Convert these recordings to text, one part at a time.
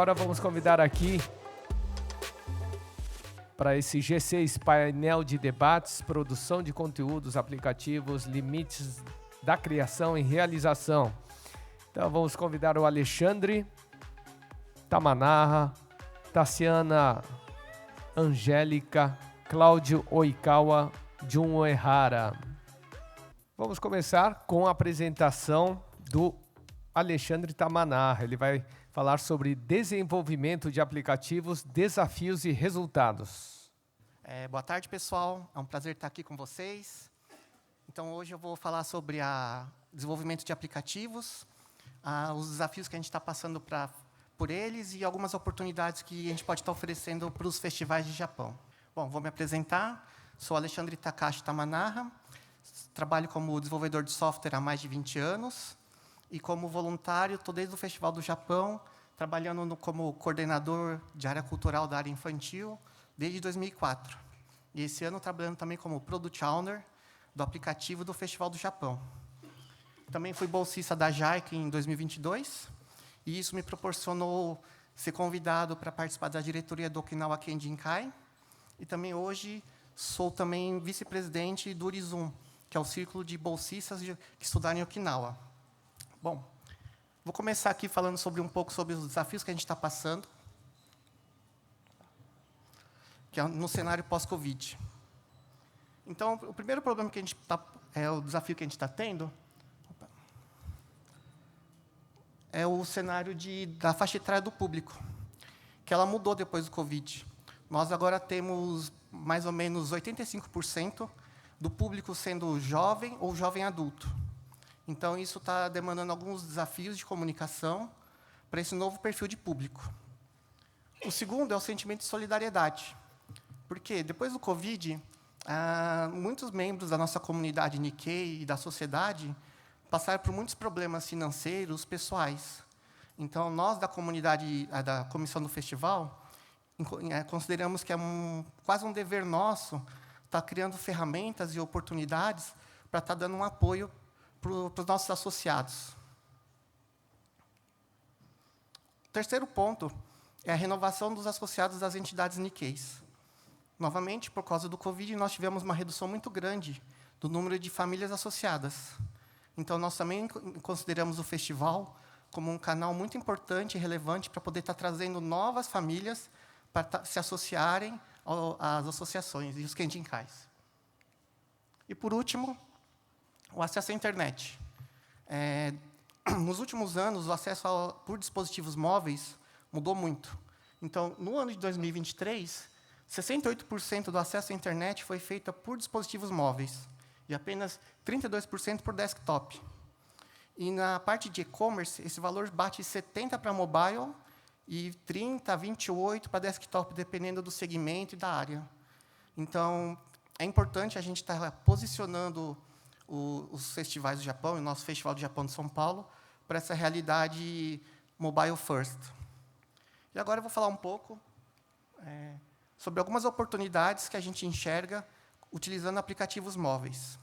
agora vamos convidar aqui para esse G6 painel de debates, produção de conteúdos, aplicativos, limites da criação e realização. Então vamos convidar o Alexandre Tamanaha, Tassiana Angélica, Cláudio Oikawa, Jun Uehara. Vamos começar com a apresentação do Alexandre Tamanaha. Ele vai falar sobre desenvolvimento de aplicativos, desafios e resultados. Boa tarde, pessoal. É um prazer estar aqui com vocês. Então, hoje eu vou falar sobre desenvolvimento de aplicativos, os desafios que a gente está passando por eles e algumas oportunidades que a gente pode estar oferecendo para os festivais de Japão. Bom, vou me apresentar. Sou Alexandre Takashi Tamanaha. Trabalho como desenvolvedor de software há mais de 20 anos. E como voluntário, estou desde o Festival do Japão, trabalhando como coordenador de área cultural da área infantil, desde 2004. E esse ano trabalhando também como Product Owner do aplicativo do Festival do Japão. Também fui bolsista da JICA em 2022, e isso me proporcionou ser convidado para participar da diretoria do Okinawa Kenjinkai. E também hoje sou também vice-presidente do Urizum, que é o círculo de bolsistas que estudaram em Okinawa. Bom, vou começar aqui falando um pouco sobre os desafios que a gente está passando, que é no cenário pós-Covid. Então, o primeiro problema que a gente o desafio que a gente está tendo é o cenário da faixa etária do público, que ela mudou depois do Covid. Nós agora temos mais ou menos 85% do público sendo jovem ou jovem adulto. Então, isso está demandando alguns desafios de comunicação para esse novo perfil de público. O segundo é o sentimento de solidariedade. Porque, depois do Covid, muitos membros da nossa comunidade Nikkei e da sociedade passaram por muitos problemas financeiros, pessoais. Então, nós, da comunidade, da comissão do festival, consideramos que é quase um dever nosso estar criando ferramentas e oportunidades para estar dando um apoio para os nossos associados. O terceiro ponto é a renovação dos associados das entidades Nikkeis. Novamente, por causa do Covid, nós tivemos uma redução muito grande do número de famílias associadas. Então, nós também consideramos o festival como um canal muito importante e relevante para poder estar trazendo novas famílias para se associarem às associações e os Kenjinkais. E, por último, o acesso à internet. Nos últimos anos, o acesso por dispositivos móveis mudou muito. Então, no ano de 2023, 68% do acesso à internet foi feito por dispositivos móveis e apenas 32% por desktop. E, na parte de e-commerce, esse valor bate 70% para mobile e 30% a 28% para desktop, dependendo do segmento e da área. Então, é importante a gente estar posicionando os festivais do Japão, e o nosso Festival do Japão de São Paulo, para essa realidade mobile first. E agora eu vou falar um pouco sobre algumas oportunidades que a gente enxerga utilizando aplicativos móveis.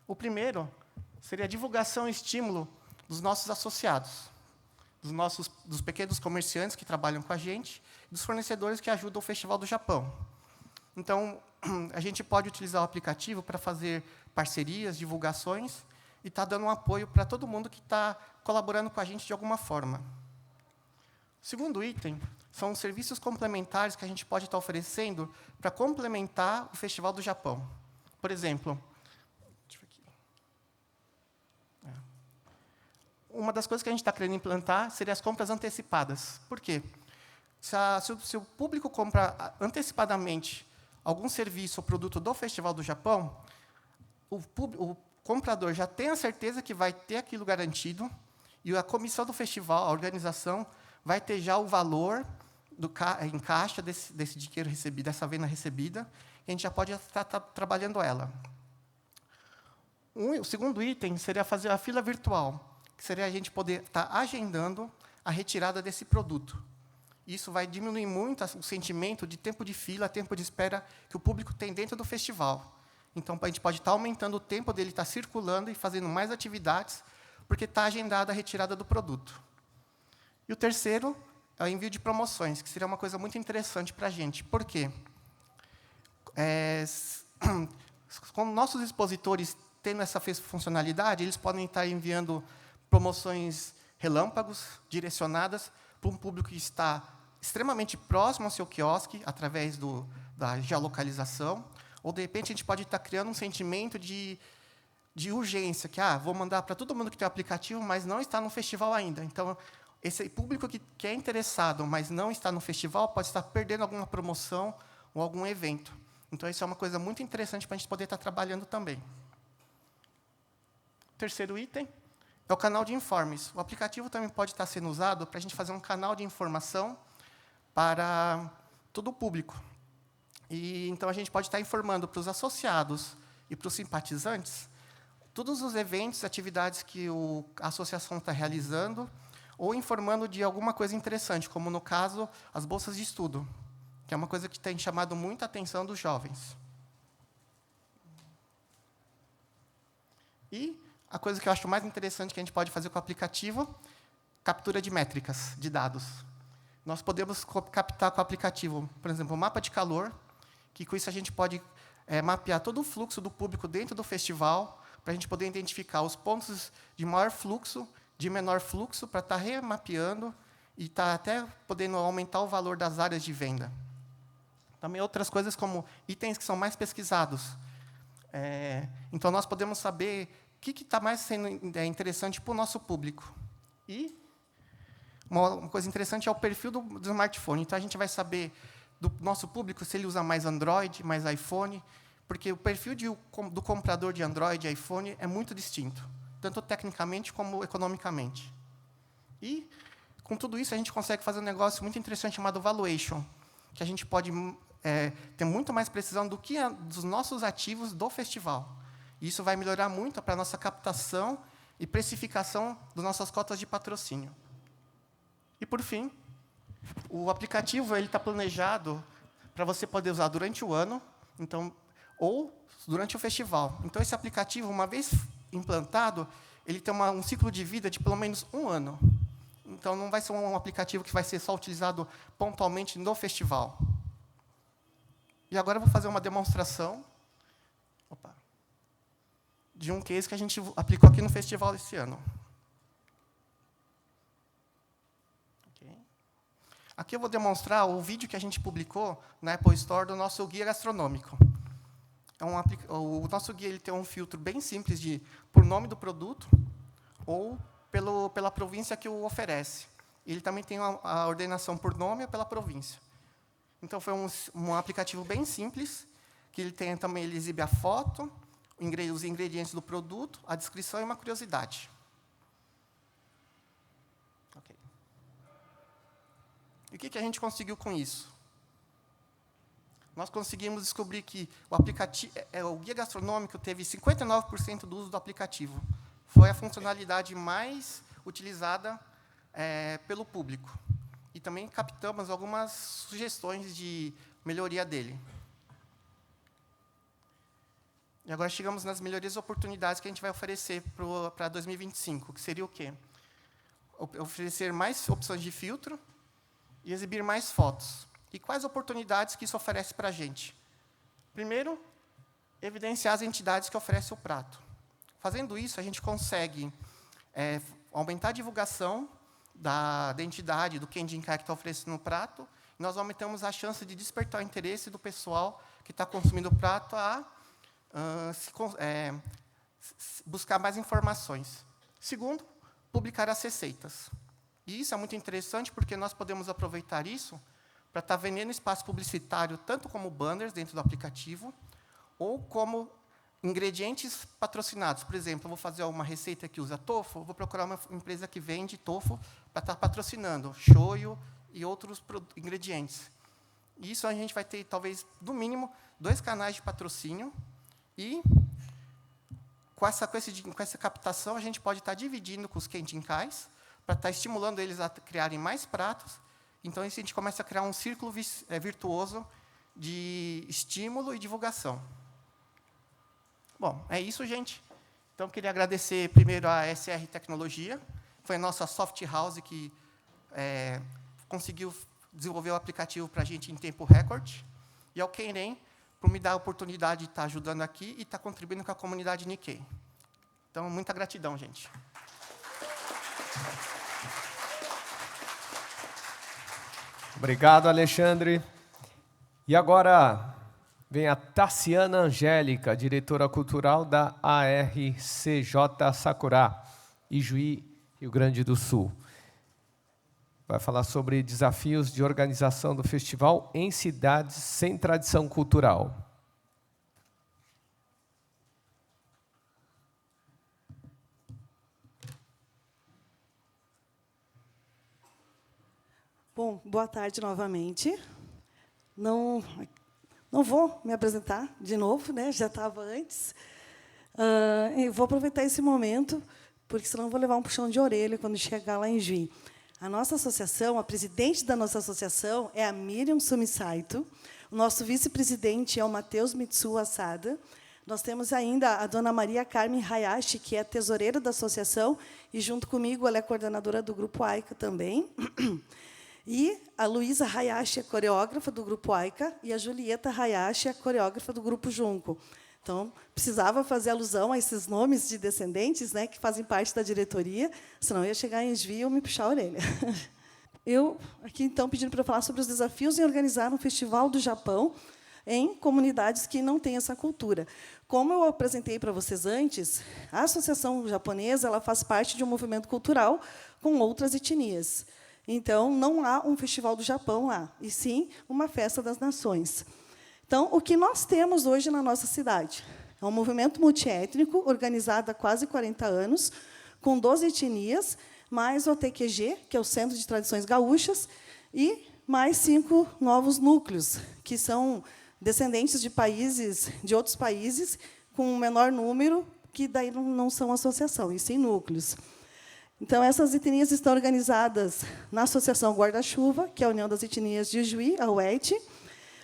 O primeiro seria a divulgação e estímulo dos nossos associados, dos pequenos comerciantes que trabalham com a gente, e dos fornecedores que ajudam o Festival do Japão. Então, a gente pode utilizar o aplicativo para fazer parcerias, divulgações, e estar dando um apoio para todo mundo que está colaborando com a gente de alguma forma. O segundo item são os serviços complementares que a gente pode estar oferecendo para complementar o Festival do Japão. Por exemplo, uma das coisas que a gente está querendo implantar seria as compras antecipadas. Por quê? Se o público compra antecipadamente algum serviço ou produto do Festival do Japão, o comprador já tem a certeza que vai ter aquilo garantido, e a comissão do festival, a organização, vai ter já o valor em caixa desse dinheiro recebido, dessa venda recebida, e a gente já pode estar trabalhando ela. O segundo item seria fazer a fila virtual, que seria a gente poder estar agendando a retirada desse produto. Isso vai diminuir muito o sentimento de tempo de fila, tempo de espera que o público tem dentro do festival. Então, a gente pode estar aumentando o tempo dele estar circulando e fazendo mais atividades, porque está agendada a retirada do produto. E o terceiro é o envio de promoções, que seria uma coisa muito interessante para a gente. Por quê? Com nossos expositores tendo essa funcionalidade, eles podem estar enviando promoções relâmpagos, direcionadas para um público que está extremamente próximo ao seu quiosque, através da geolocalização, ou, de repente, a gente pode estar criando um sentimento de urgência, que vou mandar para todo mundo que tem o aplicativo, mas não está no festival ainda. Então, esse público que é interessado, mas não está no festival, pode estar perdendo alguma promoção ou algum evento. Então, isso é uma coisa muito interessante para a gente poder estar trabalhando também. Terceiro item é o canal de informes. O aplicativo também pode estar sendo usado para a gente fazer um canal de informação para todo o público. Então, a gente pode estar informando para os associados e para os simpatizantes todos os eventos, atividades que a associação está realizando, ou informando de alguma coisa interessante, como, no caso, as bolsas de estudo, que é uma coisa que tem chamado muita atenção dos jovens. E a coisa que eu acho mais interessante que a gente pode fazer com o aplicativo, captura de métricas, de dados. Nós podemos captar com o aplicativo, por exemplo, um mapa de calor, que com isso a gente pode mapear todo o fluxo do público dentro do festival, para a gente poder identificar os pontos de maior fluxo, de menor fluxo, para estar remapeando e estar até podendo aumentar o valor das áreas de venda. Também outras coisas como itens que são mais pesquisados. Então, nós podemos saber o que está mais sendo interessante para o nosso público. E uma coisa interessante é o perfil do smartphone. Então, a gente vai saber do nosso público se ele usa mais Android, mais iPhone, porque o perfil do comprador de Android e iPhone é muito distinto, tanto tecnicamente como economicamente. E, com tudo isso, a gente consegue fazer um negócio muito interessante chamado valuation, que a gente pode ter muito mais precisão do que dos nossos ativos do festival. E isso vai melhorar muito para a nossa captação e precificação das nossas cotas de patrocínio. E, por fim, o aplicativo está planejado para você poder usar durante o ano, ou durante o festival. Então, esse aplicativo, uma vez implantado, ele tem um ciclo de vida de pelo menos 1 ano. Então, não vai ser um aplicativo que vai ser só utilizado pontualmente no festival. E agora eu vou fazer uma demonstração de um case que a gente aplicou aqui no festival esse ano. Aqui eu vou demonstrar o vídeo que a gente publicou na Apple Store do nosso guia gastronômico. O nosso guia ele tem um filtro bem simples por nome do produto ou pela província que o oferece. Ele também tem a ordenação por nome ou pela província. Então, foi um aplicativo bem simples, que ele exibe a foto, os ingredientes do produto, a descrição e uma curiosidade. Okay. E o que a gente conseguiu com isso? Nós conseguimos descobrir que o guia gastronômico teve 59% do uso do aplicativo. Foi a funcionalidade mais utilizada pelo público. E também captamos algumas sugestões de melhoria dele. E agora chegamos nas melhorias e oportunidades que a gente vai oferecer para 2025, que seria o quê? Oferecer mais opções de filtro e exibir mais fotos. E quais oportunidades que isso oferece para a gente? Primeiro, evidenciar as entidades que oferecem o prato. Fazendo isso, a gente consegue aumentar a divulgação da entidade, do Kending Kai que está oferecendo o prato, e nós aumentamos a chance de despertar o interesse do pessoal que está consumindo o prato a buscar mais informações. Segundo, publicar as receitas. E isso é muito interessante, porque nós podemos aproveitar isso para estar vendendo espaço publicitário, tanto como banners dentro do aplicativo, ou como ingredientes patrocinados. Por exemplo, eu vou fazer uma receita que usa tofu, vou procurar uma empresa que vende tofu para estar patrocinando shoyu e outros ingredientes. E isso a gente vai ter, talvez, no mínimo, 2 canais de patrocínio, e com essa captação, a gente pode estar dividindo com os Kenjinkais, para estar estimulando eles a criarem mais pratos. Então, a gente começa a criar um círculo virtuoso de estímulo e divulgação. Bom, é isso, gente. Então, queria agradecer primeiro a SR Tecnologia, foi a nossa soft house que conseguiu desenvolver o aplicativo para a gente em tempo recorde, e ao Keiren, por me dar a oportunidade de estar ajudando aqui e estar contribuindo com a comunidade Nikkei. Então, muita gratidão, gente. Obrigado, Alexandre. E agora vem a Tassiana Angélica, diretora cultural da ARCJ Sakurá, Ijuí, Rio Grande do Sul. Vai falar sobre desafios de organização do festival em cidades sem tradição cultural. Bom, boa tarde novamente. Não vou me apresentar de novo, né? Já estava antes. Eu vou aproveitar esse momento, porque senão vou levar um puxão de orelha quando chegar lá em Juiz. A nossa associação, a presidente da nossa associação é a Miriam Sumisaito. O nosso vice-presidente é o Matheus Mitsu Asada. Nós temos ainda a dona Maria Carmen Hayashi, que é a tesoureira da associação, e, junto comigo, ela é coordenadora do Grupo AICA também. E a Luísa Hayashi é coreógrafa do Grupo AICA, e a Julieta Hayashi é coreógrafa do Grupo Junco. Então, precisava fazer alusão a esses nomes de descendentes, né, que fazem parte da diretoria, senão eu ia chegar em Esvio e eu me puxar a orelha. Eu, aqui, então, pedindo para eu falar sobre os desafios em organizar um festival do Japão em comunidades que não têm essa cultura. Como eu apresentei para vocês antes, a Associação Japonesa ela faz parte de um movimento cultural com outras etnias. Então, não há um festival do Japão lá, e sim uma festa das nações. Então, o que nós temos hoje na nossa cidade? É um movimento multiétnico, organizado há quase 40 anos, com 12 etnias, mais o TQG, que é o Centro de Tradições Gaúchas, e mais 5 novos núcleos, que são descendentes de outros países, com um menor número, que daí não são associação, e sim núcleos. Então, essas etnias estão organizadas na Associação Guarda-Chuva, que é a União das Etnias de Juí, a UET.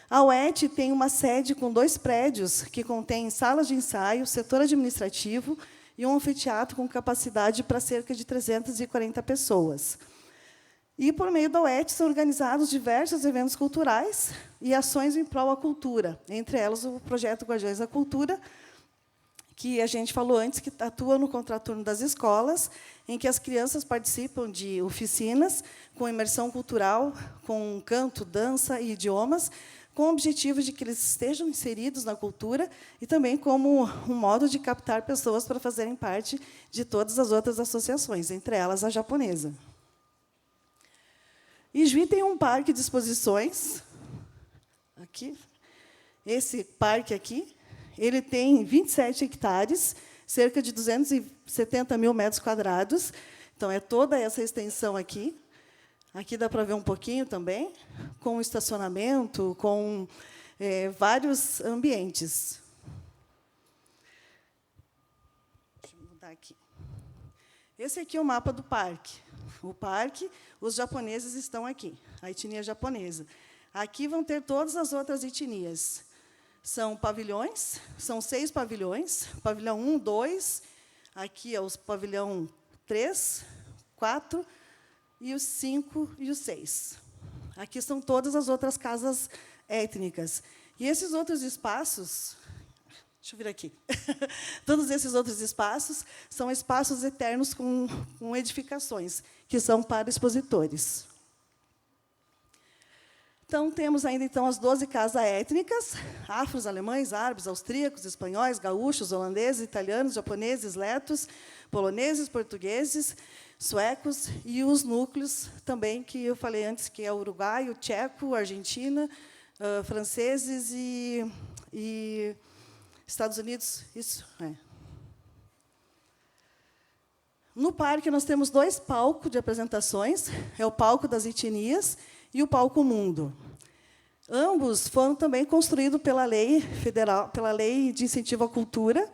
A UET tem uma sede com 2 prédios, que contém salas de ensaio, setor administrativo e um anfiteatro com capacidade para cerca de 340 pessoas. E, por meio da UET, são organizados diversos eventos culturais e ações em prol da cultura, entre elas o projeto Guardiões da Cultura, que a gente falou antes, que atua no contraturno das escolas, em que as crianças participam de oficinas com imersão cultural, com canto, dança e idiomas, com o objetivo de que eles estejam inseridos na cultura e também como um modo de captar pessoas para fazerem parte de todas as outras associações, entre elas a japonesa. Ijuí tem um parque de exposições. Aqui. Esse parque aqui, ele tem 27 hectares, cerca de 270 mil metros quadrados. Então, é toda essa extensão aqui. Aqui dá para ver um pouquinho também, com estacionamento, com vários ambientes. Deixa eu mudar aqui. Esse aqui é o mapa do parque. O parque, os japoneses estão aqui, a etnia japonesa. Aqui vão ter todas as outras etnias. São pavilhões, são 6 pavilhões, pavilhão 1, 2, aqui é os pavilhão 3, 4, e os 5 e os 6. Aqui são todas as outras casas étnicas. E esses outros espaços, deixa eu vir aqui, todos esses outros espaços são espaços eternos com edificações, que são para expositores. Então, temos ainda então, as 12 casas étnicas, afros, alemães, árabes, austríacos, espanhóis, gaúchos, holandeses, italianos, japoneses, letos, poloneses, portugueses, suecos, e os núcleos também, que eu falei antes, que é o Uruguai, o tcheco, Argentina, franceses e Estados Unidos. Isso, é. No parque, nós temos 2 palcos de apresentações, é o palco das etnias e o palco Mundo. Ambos foram também construídos pela lei federal, pela Lei de Incentivo à Cultura,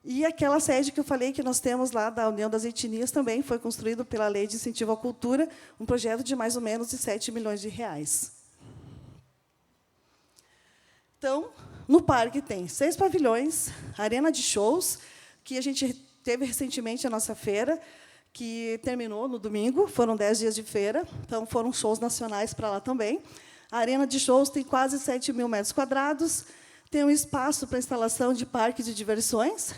e aquela sede que eu falei que nós temos lá da União das Etnias também foi construído pela Lei de Incentivo à Cultura, um projeto de mais ou menos de 7 milhões de reais. Então, no parque tem 6 pavilhões, arena de shows, que a gente teve recentemente a nossa feira, que terminou no domingo, foram 10 dias de feira, então foram shows nacionais para lá também. A arena de shows tem quase 7.000 metros quadrados, tem um espaço para instalação de parque de diversões,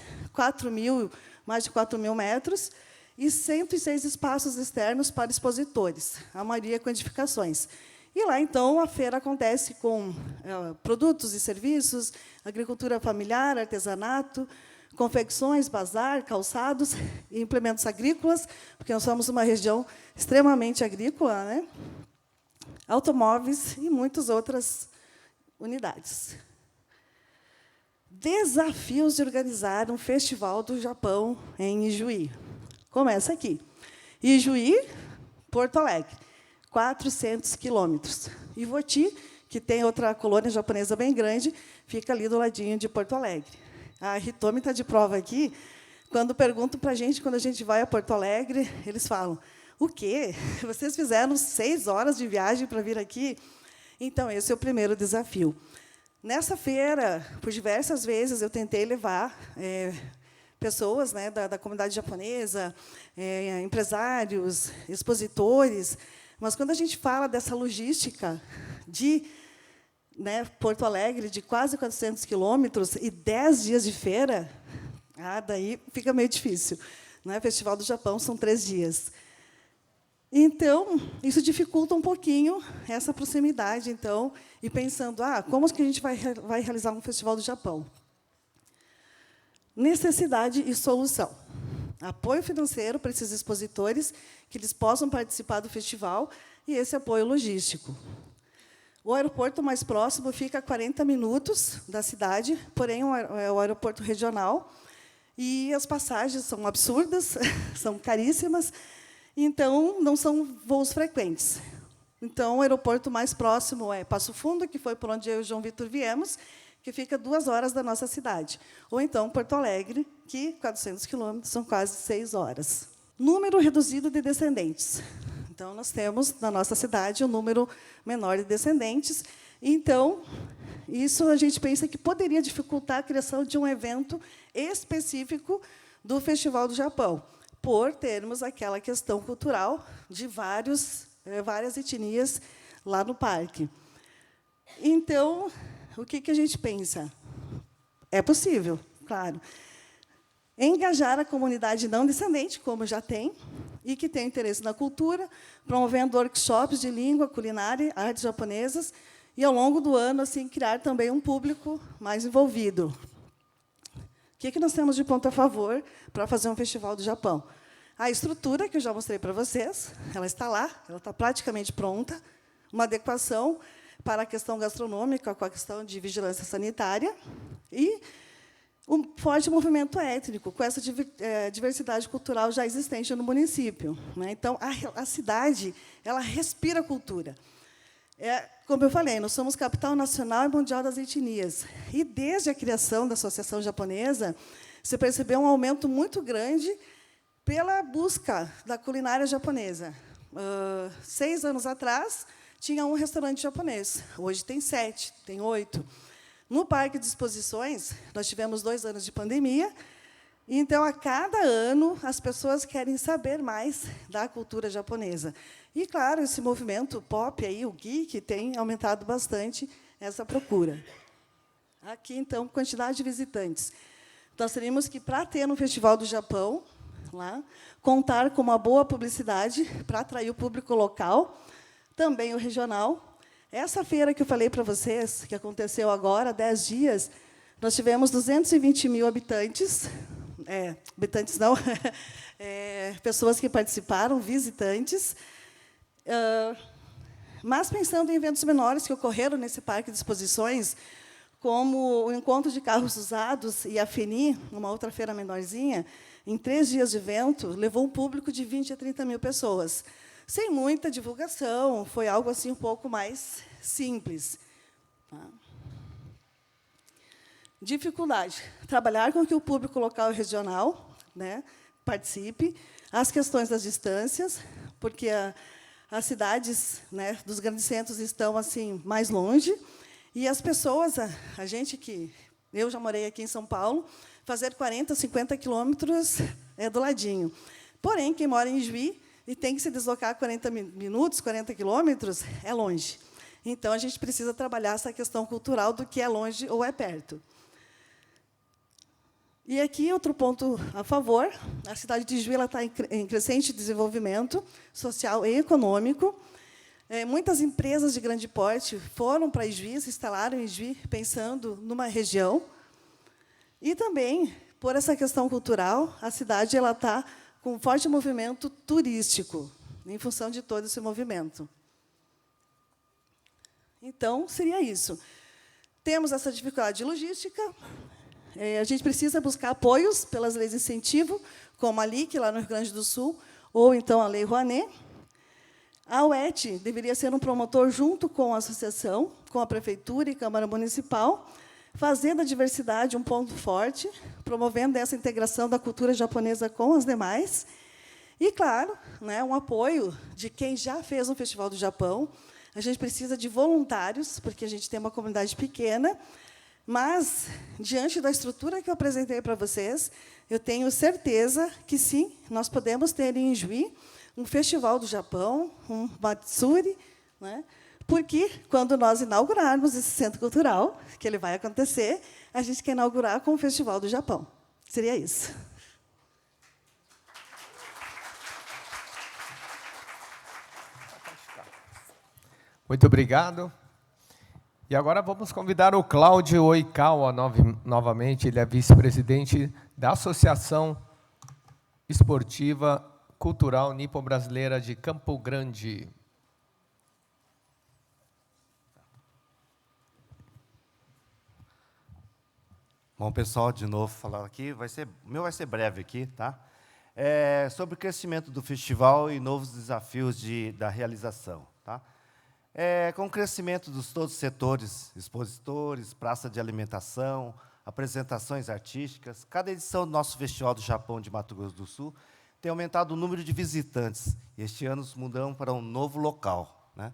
mais de 4.000 metros, e 106 espaços externos para expositores, a maioria com edificações. E lá, então, a feira acontece com produtos e serviços, agricultura familiar, artesanato, confecções, bazar, calçados e implementos agrícolas, porque nós somos uma região extremamente agrícola, né? Automóveis e muitas outras unidades. Desafios de organizar um festival do Japão em Ijuí. Começa aqui. Ijuí, Porto Alegre, 400 quilômetros. Ivoti, que tem outra colônia japonesa bem grande, fica ali do ladinho de Porto Alegre. A Hitomi está de prova aqui. Quando perguntam para a gente, quando a gente vai a Porto Alegre, eles falam, o quê? Vocês fizeram 6 horas de viagem para vir aqui? Então, esse é o primeiro desafio. Nessa feira, por diversas vezes, eu tentei levar pessoas, né, da comunidade japonesa, empresários, expositores, mas, quando a gente fala dessa logística de Porto Alegre, de quase 400 quilômetros e 10 dias de feira, daí fica meio difícil. Né? Festival do Japão são 3 dias. Então, isso dificulta um pouquinho essa proximidade. Então, e pensando, como que a gente vai realizar um Festival do Japão? Necessidade e solução. Apoio financeiro para esses expositores, que eles possam participar do festival, e esse apoio logístico. O aeroporto mais próximo fica a 40 minutos da cidade, porém é o aeroporto regional, e as passagens são absurdas, são caríssimas, então não são voos frequentes. Então, o aeroporto mais próximo é Passo Fundo, que foi por onde eu e o João Vitor viemos, que fica 2 horas da nossa cidade. Ou, então, Porto Alegre, que 400 quilômetros são quase 6 horas. Número reduzido de descendentes. Então, nós temos, na nossa cidade, um número menor de descendentes. Então, isso a gente pensa que poderia dificultar a criação de um evento específico do Festival do Japão, por termos aquela questão cultural de várias etnias lá no parque. Então, o que a gente pensa? É possível, claro. Engajar a comunidade não descendente, como já tem, e que tem interesse na cultura, promovendo workshops de língua, culinária, artes japonesas, e, ao longo do ano, assim, criar também um público mais envolvido. O que nós temos de ponto a favor para fazer um festival do Japão? A estrutura, que eu já mostrei para vocês, ela está lá, ela está praticamente pronta, uma adequação para a questão gastronômica, com a questão de vigilância sanitária, e um forte movimento étnico, com essa diversidade cultural já existente no município. Né? Então, a cidade ela respira cultura. Como eu falei, nós somos capital nacional e mundial das etnias. E, desde a criação da Associação Japonesa, se percebeu um aumento muito grande pela busca da culinária japonesa. 6 anos atrás, tinha um restaurante japonês. Hoje tem 7, tem 8. No Parque de Exposições, nós tivemos 2 anos de pandemia, então, a cada ano, as pessoas querem saber mais da cultura japonesa. E, claro, esse movimento pop, aí, o geek, tem aumentado bastante essa procura. Aqui, então, quantidade de visitantes. Nós teríamos que, para ter no Festival do Japão, lá, contar com uma boa publicidade para atrair o público local, também o regional. Essa feira que eu falei para vocês, que aconteceu agora, 10 dias, nós tivemos 220.000 habitantes, habitantes não, pessoas que participaram, visitantes. Mas, pensando em eventos menores que ocorreram nesse parque de exposições, como o encontro de carros usados e a FENI, uma outra feira menorzinha, em 3 dias de evento, levou um público de 20 a 30 mil pessoas. Sem muita divulgação, foi algo assim um pouco mais simples. Dificuldade: trabalhar com que o público local e regional, né, participe, as questões das distâncias, porque as cidades, né, dos grandes centros estão assim mais longe, e as pessoas, a gente que eu já morei aqui em São Paulo, fazer 40, 50 quilômetros é do ladinho. Porém, quem mora em Juí e tem que se deslocar 40 minutos, 40 quilômetros, é longe. Então, a gente precisa trabalhar essa questão cultural do que é longe ou é perto. E aqui, outro ponto a favor, a cidade de Juí está em crescente desenvolvimento social e econômico. Muitas empresas de grande porte foram para Juí, se instalaram em Juí, pensando numa região. E também, por essa questão cultural, a cidade está com um forte movimento turístico, em função de todo esse movimento. Então, seria isso. Temos essa dificuldade de logística, a gente precisa buscar apoios pelas leis de incentivo, como a LIC, lá no Rio Grande do Sul, ou, então, a Lei Rouanet. A UET deveria ser um promotor, junto com a associação, com a Prefeitura e Câmara Municipal, fazendo a diversidade um ponto forte, promovendo essa integração da cultura japonesa com as demais. E, claro, um apoio de quem já fez um Festival do Japão. A gente precisa de voluntários, porque a gente tem uma comunidade pequena, mas, diante da estrutura que eu apresentei para vocês, eu tenho certeza que, sim, nós podemos ter em Juí um Festival do Japão, um Matsuri, porque, quando nós inaugurarmos esse centro cultural, que ele vai acontecer, a gente quer inaugurar com o Festival do Japão. Seria isso. Muito obrigado. E agora vamos convidar o Cláudio Oikawa novamente. Ele é vice-presidente da Associação Esportiva Cultural Nipo-Brasileira de Campo Grande. Bom, pessoal, de novo falar aqui, o meu vai ser breve aqui, tá? Sobre o crescimento do festival e novos desafios da realização, tá? Com o crescimento dos todos os setores, expositores, praça de alimentação, apresentações artísticas, cada edição do nosso Festival do Japão de Mato Grosso do Sul tem aumentado o número de visitantes. E este ano mudamos para um novo local, né?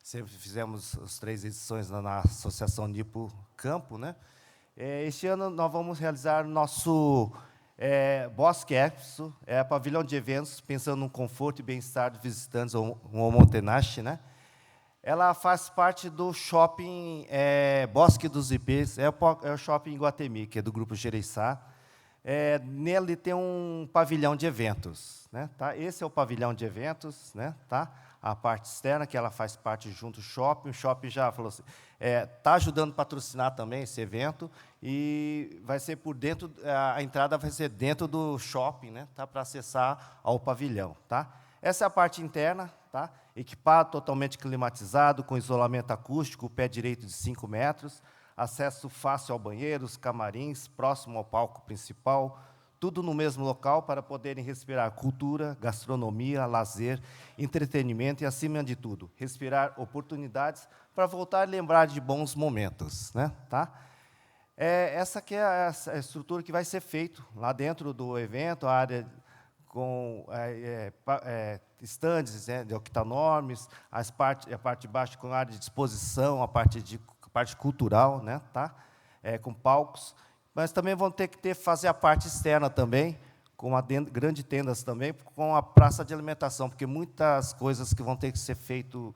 Sempre fizemos as 3 edições na Associação Nipo Campo, né? Este ano nós vamos realizar nosso Bosque Expo, pavilhão de eventos, pensando no conforto e bem-estar dos visitantes, o Omotenashi, né? Ela faz parte do shopping Bosque dos Ipês, é o shopping em Guatemi, que é do Grupo Gereissá. Nele tem um pavilhão de eventos, né? Tá? Esse é o pavilhão de eventos, né? Tá? A parte externa, que ela faz parte junto ao shopping. O shopping já falou assim, está ajudando a patrocinar também esse evento, e vai ser por dentro, a entrada vai ser dentro do shopping, né? Tá? Para acessar ao pavilhão. Tá? Essa é a parte interna, tá? Equipado, totalmente climatizado, com isolamento acústico, pé direito de 5 metros, acesso fácil ao banheiro, os camarins, próximo ao palco principal, tudo no mesmo local para poderem respirar cultura, gastronomia, lazer, entretenimento e, acima de tudo, respirar oportunidades para voltar a lembrar de bons momentos, né? Tá? Essa aqui é a estrutura que vai ser feita lá dentro do evento, a área com estandes, né, de octanormes, a parte de baixo com área de exposição, a parte cultural, né, tá? Com palcos. Mas também vão ter que fazer a parte externa também, com grande tendas também, com a praça de alimentação, porque muitas coisas que vão ter que ser feitas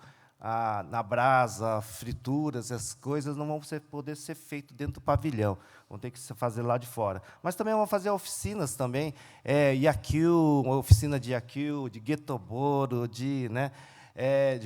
na brasa, frituras, essas coisas não vão poder ser feitas dentro do pavilhão, vão ter que se fazer lá de fora. Mas também vão fazer oficinas também, Yakyu, uma oficina de Yakyu, de Getoboro, de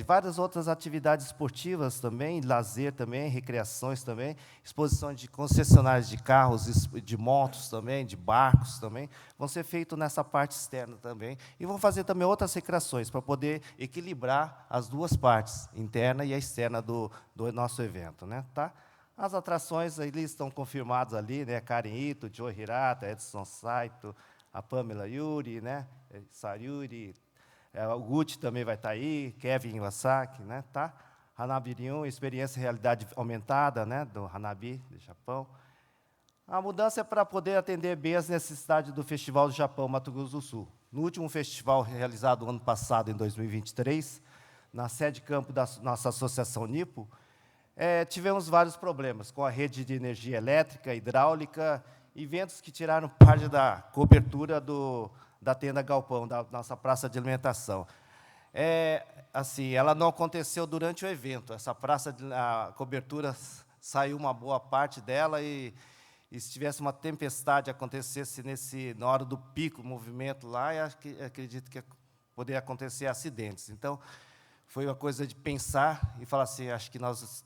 várias outras atividades esportivas também, lazer também, recreações também, exposição de concessionárias de carros, de motos também, de barcos também, vão ser feitos nessa parte externa também, e vão fazer também outras recreações, para poder equilibrar as duas partes, interna e a externa do nosso evento, né? Tá? As atrações ali estão confirmadas ali, né? Karen Ito, Joe Hirata, Edson Saito, a Pamela Yuri, né? Sayuri, o Gucci também vai estar aí, Kevin Iwasaki, né? Tá? Hanabi Ryun, experiência e realidade aumentada, né? Do Hanabi, do Japão. A mudança é para poder atender bem as necessidades do Festival do Japão Mato Grosso do Sul. No último festival realizado ano passado, em 2023, na sede campo da nossa Associação Nipo, tivemos vários problemas com a rede de energia elétrica, hidráulica, e ventos que tiraram parte da cobertura da tenda Galpão, da nossa praça de alimentação. Assim, ela não aconteceu durante o evento. Essa praça, a cobertura saiu uma boa parte dela e se tivesse uma tempestade acontecesse na hora do pico, movimento lá, acredito que poderia acontecer acidentes. Então, foi uma coisa de pensar e falar assim, acho que nós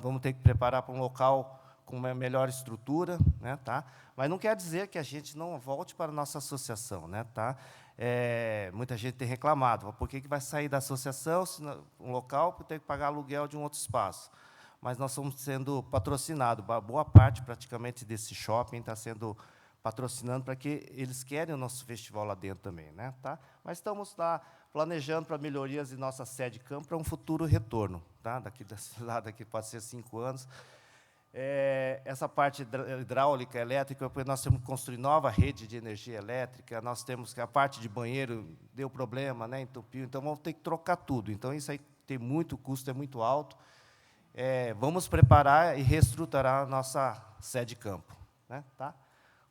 vamos ter que preparar para um local com uma melhor estrutura, né, tá? Mas não quer dizer que a gente não volte para a nossa associação, né, tá? Muita gente tem reclamado, por que vai sair da associação, se um local, por ter que pagar aluguel de um outro espaço? Mas nós estamos sendo patrocinados, boa parte, praticamente, desse shopping está sendo patrocinando para que eles querem o nosso festival lá dentro também, né, tá? Mas estamos lá planejando para melhorias em nossa sede de campo para um futuro retorno, tá? Daqui pode ser 5 anos. Essa parte hidráulica, elétrica, nós temos que construir nova rede de energia elétrica, nós temos que a parte de banheiro deu problema, né, entupiu, então vamos ter que trocar tudo. Então, isso aí tem muito custo, é muito alto. Vamos preparar e reestruturar a nossa sede de campo, né, tá?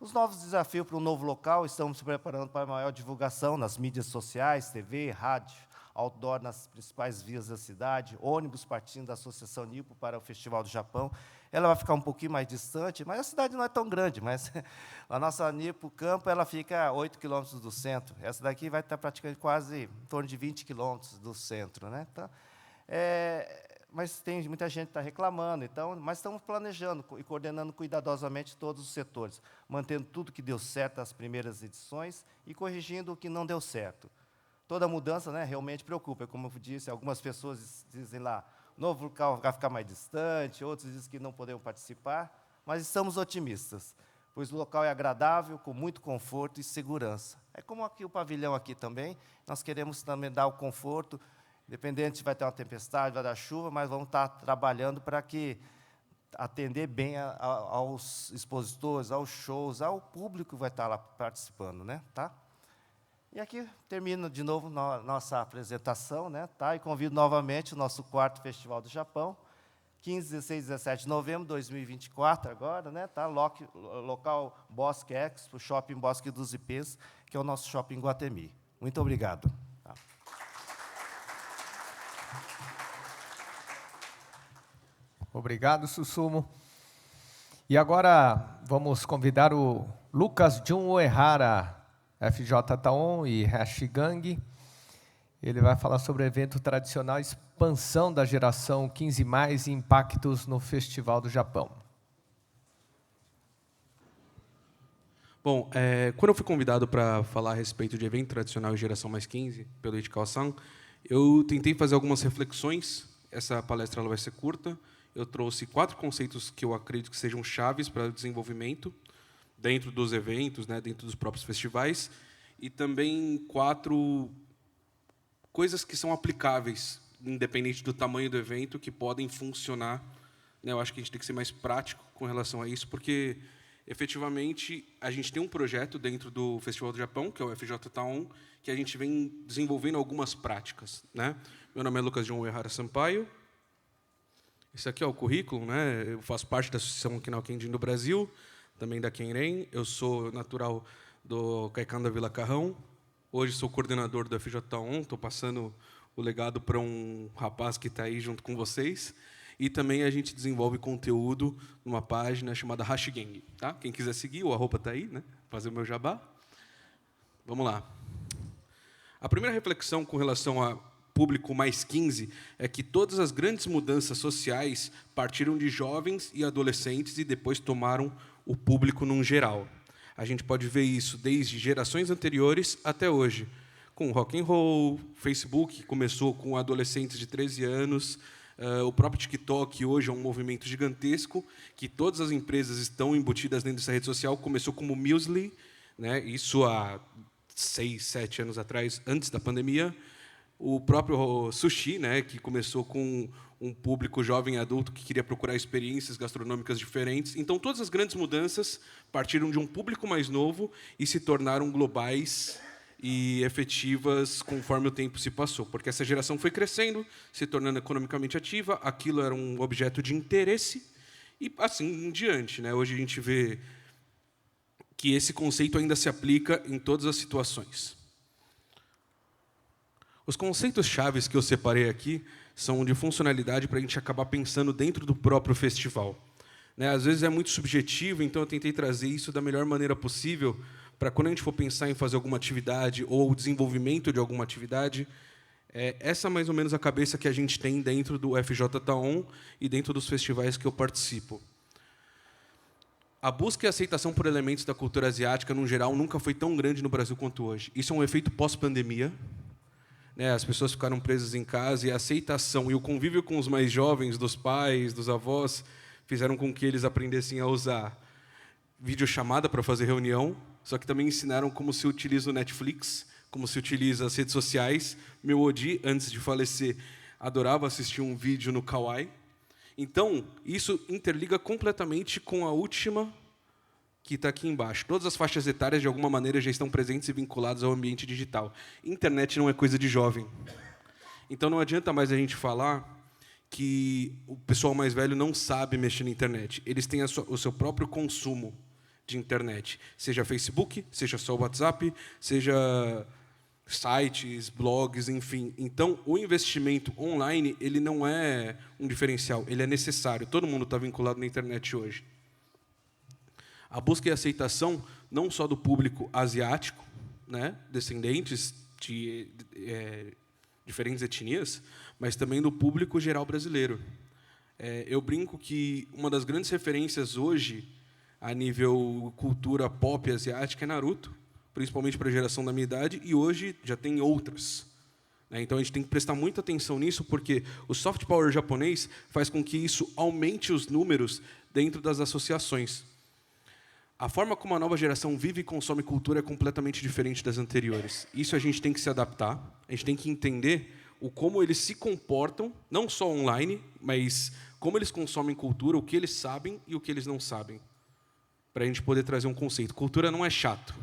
Os novos desafios para um novo local, estamos se preparando para a maior divulgação nas mídias sociais, TV, rádio, outdoor nas principais vias da cidade, ônibus partindo da Associação Nipo para o Festival do Japão. Ela vai ficar um pouquinho mais distante, mas a cidade não é tão grande, mas a nossa Nipo Campo ela fica a 8 quilômetros do centro. Essa daqui vai estar praticamente quase em torno de 20 quilômetros do centro, né? Então, mas tem muita gente que está reclamando, então, mas estamos planejando e coordenando cuidadosamente todos os setores, mantendo tudo que deu certo nas primeiras edições e corrigindo o que não deu certo. Toda mudança, né, realmente preocupa, como eu disse, algumas pessoas dizem lá, o novo local vai ficar mais distante, outros dizem que não podemos participar, mas estamos otimistas, pois o local é agradável, com muito conforto e segurança. É como aqui o pavilhão aqui também, nós queremos também dar o conforto, independente se vai ter uma tempestade, vai dar chuva, mas vamos estar trabalhando para que atender bem aos expositores, aos shows, ao público que vai estar lá participando, né, tá? E aqui termina de novo nossa apresentação, né, tá? E convido novamente o nosso 4º Festival do Japão, 15, 16 e 17 de novembro de 2024, agora, né, tá? Local Bosque Expo, Shopping Bosque dos Ipês, que é o nosso shopping Guatemi. Muito obrigado. Tá? Obrigado, Susumu. E agora vamos convidar o Lucas Jun Uehara, FJ Taon e Hashigang. Ele vai falar sobre o evento tradicional Expansão da Geração 15+, e impactos no Festival do Japão. Bom, quando eu fui convidado para falar a respeito de evento tradicional Geração Mais 15, pelo Ichikawa-san, eu tentei fazer algumas reflexões. Essa palestra ela vai ser curta. Eu trouxe 4 conceitos que eu acredito que sejam chaves para o desenvolvimento dentro dos eventos, né, dentro dos próprios festivais, e também 4 coisas que são aplicáveis, independente do tamanho do evento, que podem funcionar. Né, eu acho que a gente tem que ser mais prático com relação a isso, porque, efetivamente, a gente tem um projeto dentro do Festival do Japão, que é o FJ Taon, que a gente vem desenvolvendo algumas práticas. Né? Meu nome é Lucas Jun Uehara Sampaio. Esse aqui é o currículo, né? Eu faço parte da Associação Kinao Kenjin do Brasil, também da Kenren. Eu sou natural do Kaikan da Vila Carrão. Hoje sou coordenador do FJ Taon, estou passando o legado para um rapaz que está aí junto com vocês. E também a gente desenvolve conteúdo numa página chamada Hashigang. Tá? Quem quiser seguir, o arroba está aí, né? Fazer o meu jabá. Vamos lá. A primeira reflexão com relação a público mais 15 é que todas as grandes mudanças sociais partiram de jovens e adolescentes e depois tomaram o público num geral. A gente pode ver isso desde gerações anteriores até hoje, com rock and roll, Facebook, que começou com adolescentes de 13 anos, o próprio TikTok hoje é um movimento gigantesco, que todas as empresas estão embutidas dentro dessa rede social, começou como Musical.ly, né, isso há 6, 7 anos atrás, antes da pandemia. O próprio Sushi, né, que começou com um público jovem adulto que queria procurar experiências gastronômicas diferentes. Então, todas as grandes mudanças partiram de um público mais novo e se tornaram globais e efetivas conforme o tempo se passou. Porque essa geração foi crescendo, se tornando economicamente ativa, aquilo era um objeto de interesse e assim em diante. Né? Hoje a gente vê que esse conceito ainda se aplica em todas as situações. Os conceitos chaves que eu separei aqui são de funcionalidade para a gente acabar pensando dentro do próprio festival. Né? Às vezes é muito subjetivo, então eu tentei trazer isso da melhor maneira possível para quando a gente for pensar em fazer alguma atividade ou o desenvolvimento de alguma atividade, essa é mais ou menos a cabeça que a gente tem dentro do FJ Taon e dentro dos festivais que eu participo. A busca e aceitação por elementos da cultura asiática, no geral, nunca foi tão grande no Brasil quanto hoje. Isso é um efeito pós-pandemia. Né? As pessoas ficaram presas em casa e a aceitação e o convívio com os mais jovens, dos pais, dos avós, fizeram com que eles aprendessem a usar videochamada para fazer reunião, só que também ensinaram como se utiliza o Netflix, como se utiliza as redes sociais. Meu Odi, antes de falecer, adorava assistir um vídeo no Kawaii. Então, isso interliga completamente com a última que está aqui embaixo. Todas as faixas etárias, de alguma maneira, já estão presentes e vinculadas ao ambiente digital. Internet não é coisa de jovem. Então, não adianta mais a gente falar que o pessoal mais velho não sabe mexer na internet. Eles têm o seu próprio consumo de internet. Seja Facebook, seja só WhatsApp, seja sites, blogs, enfim. Então, o investimento online, ele não é um diferencial, ele é necessário. Todo mundo está vinculado na internet hoje. A busca e aceitação, não só do público asiático, né, descendentes de diferentes etnias, mas também do público geral brasileiro. Eu brinco que uma das grandes referências hoje, a nível cultura pop asiática, é Naruto, principalmente para a geração da minha idade, e hoje já tem outras. Então, a gente tem que prestar muita atenção nisso, porque o soft power japonês faz com que isso aumente os números dentro das associações. A forma como a nova geração vive e consome cultura é completamente diferente das anteriores. Isso a gente tem que se adaptar, a gente tem que entender como eles se comportam, não só online, mas como eles consomem cultura, o que eles sabem e o que eles não sabem, para a gente poder trazer um conceito. Cultura não é chato.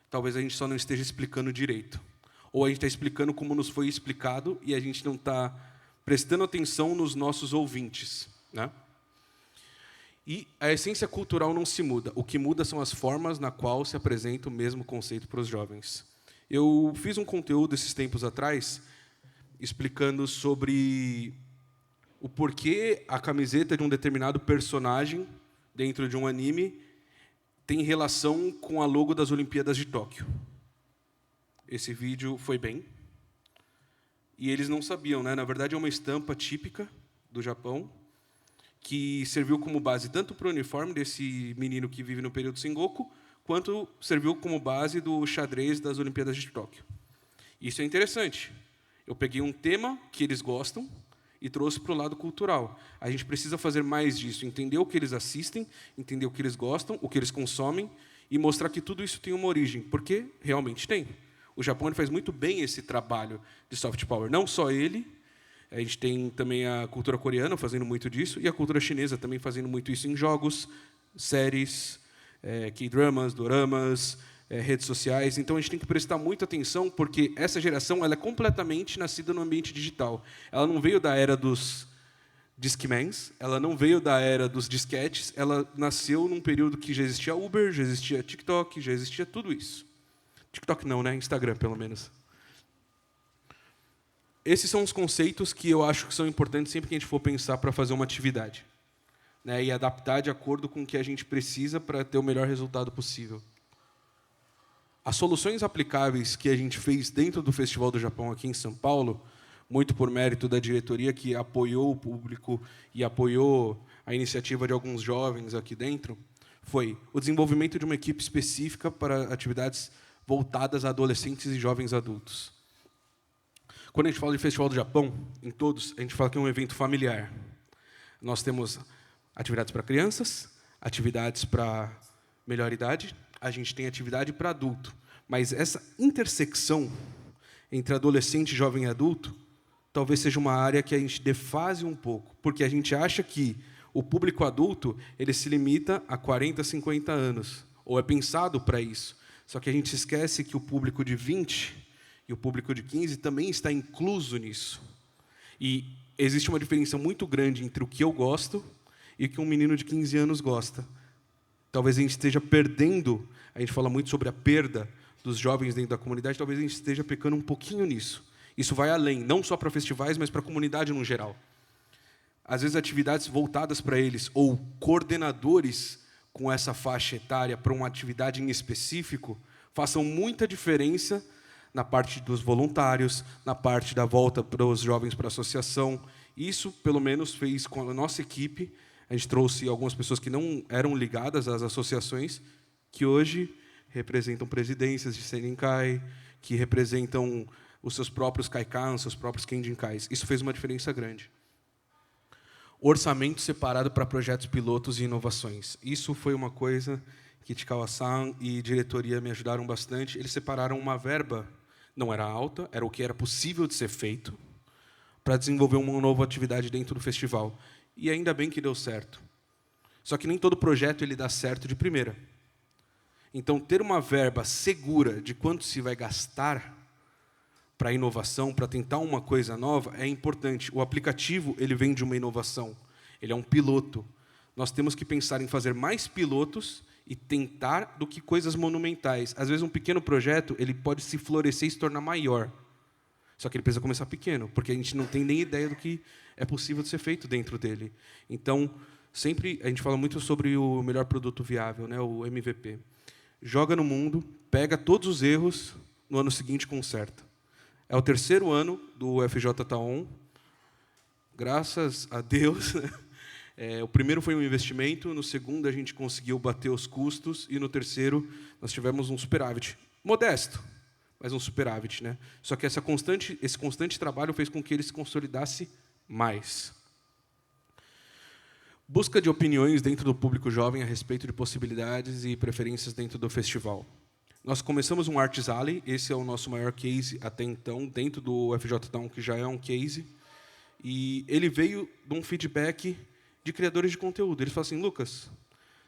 Talvez a gente só não esteja explicando direito. Ou a gente está explicando como nos foi explicado e a gente não está prestando atenção nos nossos ouvintes. Né? E a essência cultural não se muda. O que muda são as formas na qual se apresenta o mesmo conceito para os jovens. Eu fiz um conteúdo esses tempos atrás explicando sobre o porquê a camiseta de um determinado personagem dentro de um anime tem relação com a logo das Olimpíadas de Tóquio. Esse vídeo foi bem. E eles não sabiam, né? Na verdade, é uma estampa típica do Japão, que serviu como base tanto para o uniforme desse menino que vive no período Sengoku, quanto serviu como base do xadrez das Olimpíadas de Tóquio. Isso é interessante. Eu peguei um tema que eles gostam e trouxe para o lado cultural. A gente precisa fazer mais disso, entender o que eles assistem, entender o que eles gostam, o que eles consomem, e mostrar que tudo isso tem uma origem, porque realmente tem. O Japão ele faz muito bem esse trabalho de soft power. Não só ele, a gente tem também a cultura coreana fazendo muito disso, e a cultura chinesa também fazendo muito isso em jogos, séries, K-dramas, doramas, redes sociais. Então, a gente tem que prestar muita atenção, porque essa geração ela é completamente nascida no ambiente digital. Ela não veio da era dos Discmans, ela não veio da era dos disquetes, ela nasceu num período que já existia Uber, já existia TikTok, já existia tudo isso. TikTok não, né? Instagram, pelo menos. Esses são os conceitos que eu acho que são importantes sempre que a gente for pensar para fazer uma atividade, né? E adaptar de acordo com o que a gente precisa para ter o melhor resultado possível. As soluções aplicáveis que a gente fez dentro do Festival do Japão aqui em São Paulo, muito por mérito da diretoria que apoiou o público e apoiou a iniciativa de alguns jovens aqui dentro, foi o desenvolvimento de uma equipe específica para atividades voltadas a adolescentes e jovens adultos. Quando a gente fala de Festival do Japão, em todos, a gente fala que é um evento familiar. Nós temos atividades para crianças, atividades para melhor idade, a gente tem atividade para adulto. Mas essa intersecção entre adolescente, jovem e adulto, talvez seja uma área que a gente defase um pouco, porque a gente acha que o público adulto ele se limita a 40, 50 anos, ou é pensado para isso. Só que a gente esquece que o público de 20 e o público de 15 também está incluso nisso. E existe uma diferença muito grande entre o que eu gosto e o que um menino de 15 anos gosta. talvez a gente esteja perdendo, a gente fala muito sobre a perda dos jovens dentro da comunidade, talvez a gente esteja pecando um pouquinho nisso. Isso vai além, não só para festivais, mas para a comunidade no geral. Às vezes, atividades voltadas para eles, ou coordenadores com essa faixa etária para uma atividade em específico, façam muita diferença na parte dos voluntários, na parte da volta para os jovens para a associação. Isso, pelo menos, fez com a nossa equipe. A gente trouxe algumas pessoas que não eram ligadas às associações, que hoje representam presidências de Senenkai, que representam os seus próprios Kaikan, os seus próprios Kenjinkais. Isso fez uma diferença grande. Orçamento separado para projetos pilotos e inovações. Isso foi uma coisa que Chikawa-san e diretoria me ajudaram bastante. Eles separaram uma verba, não era alta, era o que era possível de ser feito, para desenvolver uma nova atividade dentro do festival. E ainda bem que deu certo. Só que nem todo projeto ele dá certo de primeira. Então, ter uma verba segura de quanto se vai gastar para a inovação, para tentar uma coisa nova, é importante. O aplicativo ele vem de uma inovação. Ele é um piloto. Nós temos que pensar em fazer mais pilotos e tentar do que coisas monumentais. Às vezes, um pequeno projeto ele pode se florescer e se tornar maior. Só que ele precisa começar pequeno, porque a gente não tem nem ideia do que é possível de ser feito dentro dele. Então, sempre a gente fala muito sobre o melhor produto viável, né, o MVP. Joga no mundo, pega todos os erros, no ano seguinte conserta. É o terceiro ano do FJ Taon. Graças a Deus. O primeiro foi um investimento, no segundo a gente conseguiu bater os custos, e no terceiro nós tivemos um superávit. Modesto, mas um superávit, né? Só que esse constante trabalho fez com que ele se consolidasse mais. Busca de opiniões dentro do público jovem a respeito de possibilidades e preferências dentro do festival. Nós começamos um Arts Alley, esse é o nosso maior case até então, dentro do FJ Town, que já é um case, e ele veio de um feedback de criadores de conteúdo. Eles falam assim, Lucas,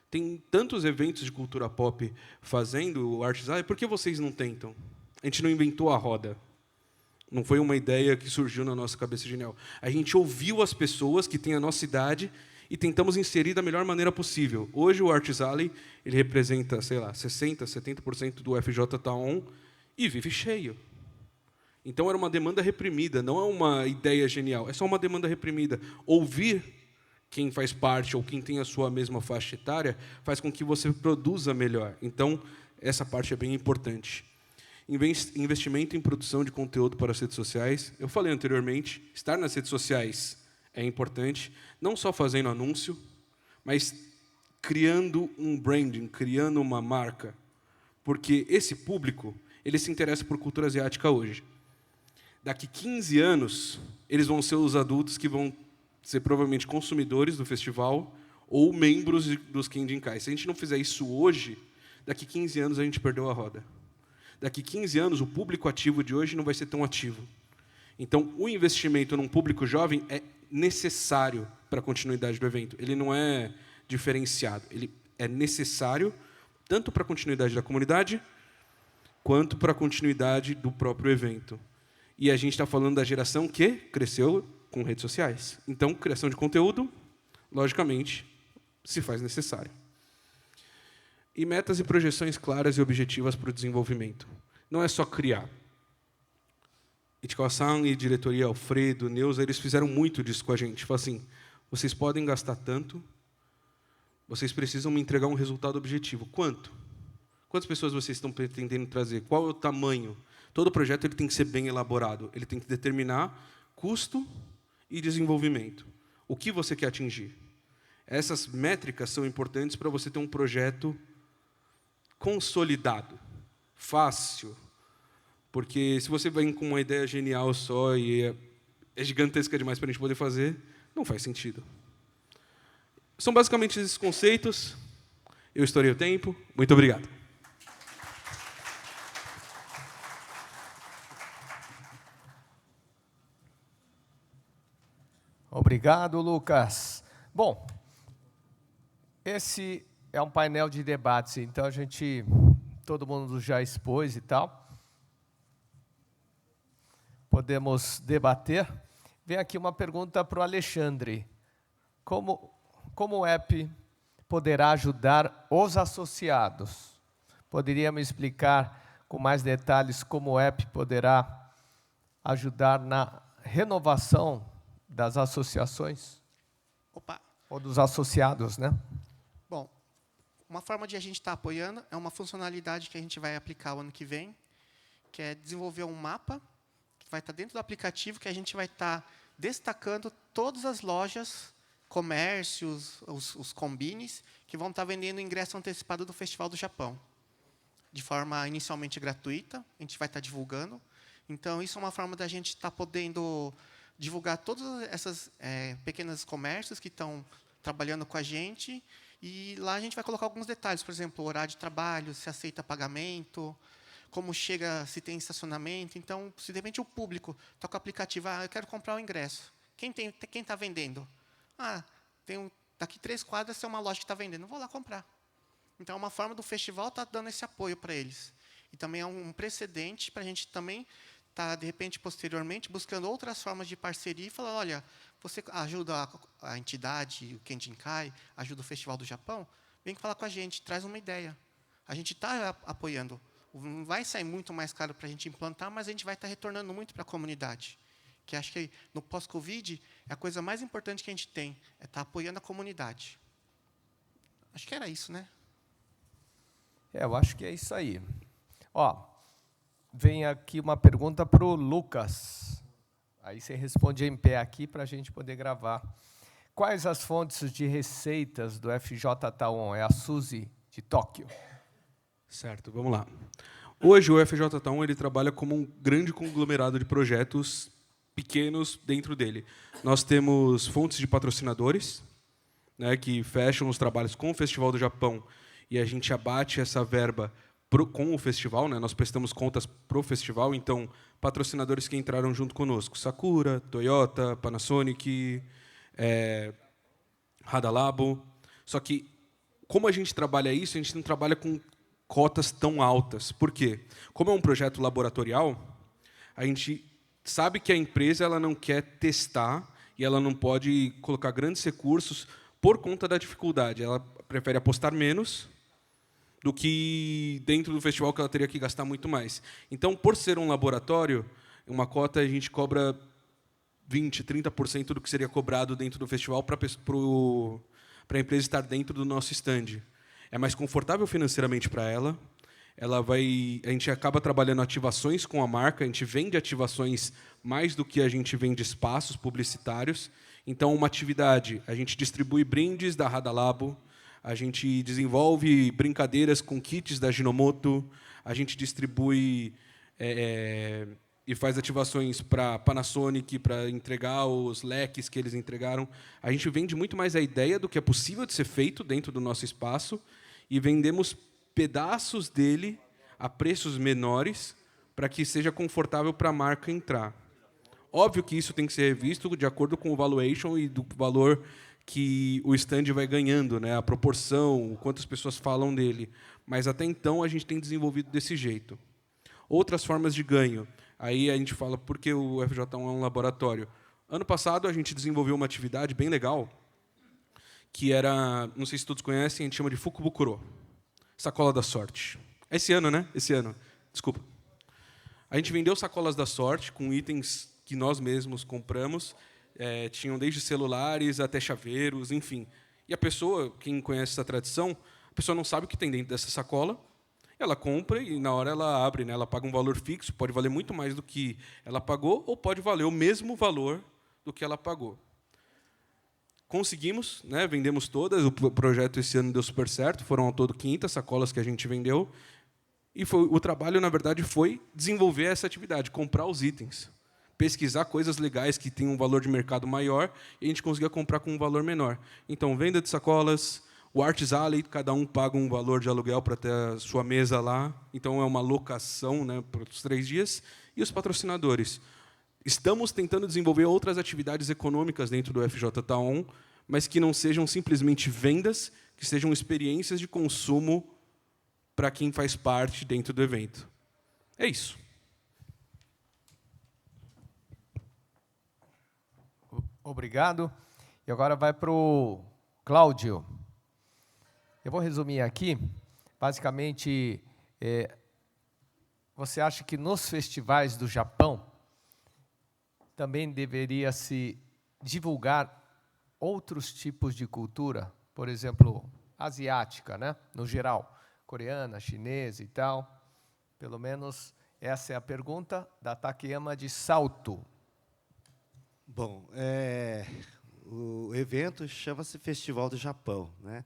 tem tantos eventos de cultura pop fazendo o Arts Alley, por que vocês não tentam? A gente não inventou a roda. Não foi uma ideia que surgiu na nossa cabeça genial. A gente ouviu as pessoas que têm a nossa idade e tentamos inserir da melhor maneira possível. Hoje, o Arts Alley ele representa, sei lá, 60%, 70% do FJ Taon e vive cheio. Então, era uma demanda reprimida, não é uma ideia genial, é só uma demanda reprimida. Ouvir quem faz parte ou quem tem a sua mesma faixa etária faz com que você produza melhor. Então, essa parte é bem importante. Investimento em produção de conteúdo para as redes sociais. Eu falei anteriormente, estar nas redes sociais é importante, não só fazendo anúncio, mas criando um branding, criando uma marca. Porque esse público, ele se interessa por cultura asiática hoje. Daqui 15 anos, eles vão ser os adultos que vão ser provavelmente consumidores do festival ou membros dos Kenjinkai. Se a gente não fizer isso hoje, daqui 15 anos a gente perdeu a roda. Daqui 15 anos, o público ativo de hoje não vai ser tão ativo. Então, o investimento num público jovem é necessário para a continuidade do evento. Ele não é diferenciado. Ele é necessário tanto para a continuidade da comunidade quanto para a continuidade do próprio evento. E a gente está falando da geração que cresceu com redes sociais. Então, criação de conteúdo, logicamente, se faz necessário. E metas e projeções claras e objetivas para o desenvolvimento. Não é só criar. Ichikawa-san e diretoria Alfredo, Neuza, eles fizeram muito disso com a gente. Falaram assim, vocês podem gastar tanto, vocês precisam me entregar um resultado objetivo. Quanto? Quantas pessoas vocês estão pretendendo trazer? Qual é o tamanho? Todo projeto ele tem que ser bem elaborado. Ele tem que determinar custo e desenvolvimento. O que você quer atingir? Essas métricas são importantes para você ter um projeto consolidado, fácil. Porque se você vem com uma ideia genial só e é gigantesca demais para a gente poder fazer, não faz sentido. São basicamente esses conceitos. Eu estourei o tempo. Muito obrigado. Obrigado, Lucas. Bom, esse é um painel de debates, então todo mundo já expôs e tal. Podemos debater. Vem aqui uma pergunta para o Alexandre. Como o app poderá ajudar os associados? Poderia me explicar com mais detalhes como o app poderá ajudar na renovação das associações? Opa. Ou dos associados, né? Bom, uma forma de a gente estar apoiando é uma funcionalidade que a gente vai aplicar o ano que vem, que é desenvolver um mapa, que vai estar dentro do aplicativo, que a gente vai estar destacando todas as lojas, comércios, os combines, que vão estar vendendo ingresso antecipado do Festival do Japão. De forma inicialmente gratuita, a gente vai estar divulgando. Então, isso é uma forma da gente estar podendo divulgar todos esses pequenos comércios que estão trabalhando com a gente. E lá a gente vai colocar alguns detalhes, por exemplo, o horário de trabalho, se aceita pagamento, como chega, se tem estacionamento. Então, se de repente o público está com o aplicativo, eu quero comprar o ingresso. Quem está vendendo? Daqui 3 quadras tem uma loja que está vendendo, vou lá comprar. Então, é uma forma do festival estar dando esse apoio para eles. E também é um precedente para a gente também estar, de repente, posteriormente, buscando outras formas de parceria e falar, olha, você ajuda a entidade, o Kenjinkai, ajuda o Festival do Japão, vem falar com a gente, traz uma ideia. A gente está apoiando. Não vai sair muito mais caro para a gente implantar, mas a gente vai estar retornando muito para a comunidade. Que acho que no pós-Covid, a coisa mais importante que a gente tem é estar apoiando a comunidade. Acho que era isso, né? Eu acho que é isso aí. Vem aqui uma pergunta para o Lucas. Aí você responde em pé aqui para a gente poder gravar. Quais as fontes de receitas do FJ Taon? É a Suzy, de Tóquio. Certo, vamos lá. Hoje, o FJ Taon ele trabalha como um grande conglomerado de projetos pequenos dentro dele. Nós temos fontes de patrocinadores, né, que fecham os trabalhos com o Festival do Japão, e a gente abate essa verba com o festival, né? Nós prestamos contas para o festival, então, patrocinadores que entraram junto conosco, Sakura, Toyota, Panasonic, Hadalabo. Só que, como a gente trabalha isso, a gente não trabalha com cotas tão altas. Por quê? Como é um projeto laboratorial, a gente sabe que a empresa ela não quer testar e ela não pode colocar grandes recursos por conta da dificuldade. Ela prefere apostar menos do que dentro do festival, que ela teria que gastar muito mais. Então, por ser um laboratório, uma cota a gente cobra 20%, 30% do que seria cobrado dentro do festival para a empresa estar dentro do nosso stand. É mais confortável financeiramente para ela. A gente acaba trabalhando ativações com a marca, a gente vende ativações mais do que a gente vende espaços publicitários. Então, uma atividade, a gente distribui brindes da Hadalabo, a gente desenvolve brincadeiras com kits da Ginomoto, a gente distribui e faz ativações para Panasonic, para entregar os leques que eles entregaram. A gente vende muito mais a ideia do que é possível de ser feito dentro do nosso espaço e vendemos pedaços dele a preços menores para que seja confortável para a marca entrar. Óbvio que isso tem que ser revisto de acordo com o valuation e do valor que o stand vai ganhando, né? A proporção, quantas pessoas falam dele. Mas, até então, a gente tem desenvolvido desse jeito. Outras formas de ganho. Aí a gente fala por que o FJ1 é um laboratório. Ano passado, a gente desenvolveu uma atividade bem legal, que era, não sei se todos conhecem, a gente chama de Fukubukuro, sacola da sorte. Esse ano, né? Esse ano. Desculpa. A gente vendeu sacolas da sorte com itens que nós mesmos compramos. Tinham desde celulares até chaveiros, enfim. E a pessoa, quem conhece essa tradição, a pessoa não sabe o que tem dentro dessa sacola, ela compra e, na hora, ela abre, né? Ela paga um valor fixo, pode valer muito mais do que ela pagou, ou pode valer o mesmo valor do que ela pagou. Conseguimos, né? Vendemos todas, o projeto esse ano deu super certo, foram ao todo 500 sacolas que a gente vendeu, e o trabalho, na verdade, foi desenvolver essa atividade, comprar os itens, pesquisar coisas legais que têm um valor de mercado maior e a gente conseguia comprar com um valor menor. Então, venda de sacolas, o Arts Alley, cada um paga um valor de aluguel para ter a sua mesa lá. Então, é uma locação, né, para os 3 dias. E os patrocinadores. Estamos tentando desenvolver outras atividades econômicas dentro do FJ Taon, mas que não sejam simplesmente vendas, que sejam experiências de consumo para quem faz parte dentro do evento. É isso. Obrigado. E agora vai para o Cláudio. Eu vou resumir aqui. Basicamente, você acha que nos festivais do Japão também deveria se divulgar outros tipos de cultura, por exemplo, asiática, né? No geral, coreana, chinesa e tal? Pelo menos essa é a pergunta da Takeyama de Salto. Bom, o evento chama-se Festival do Japão, né?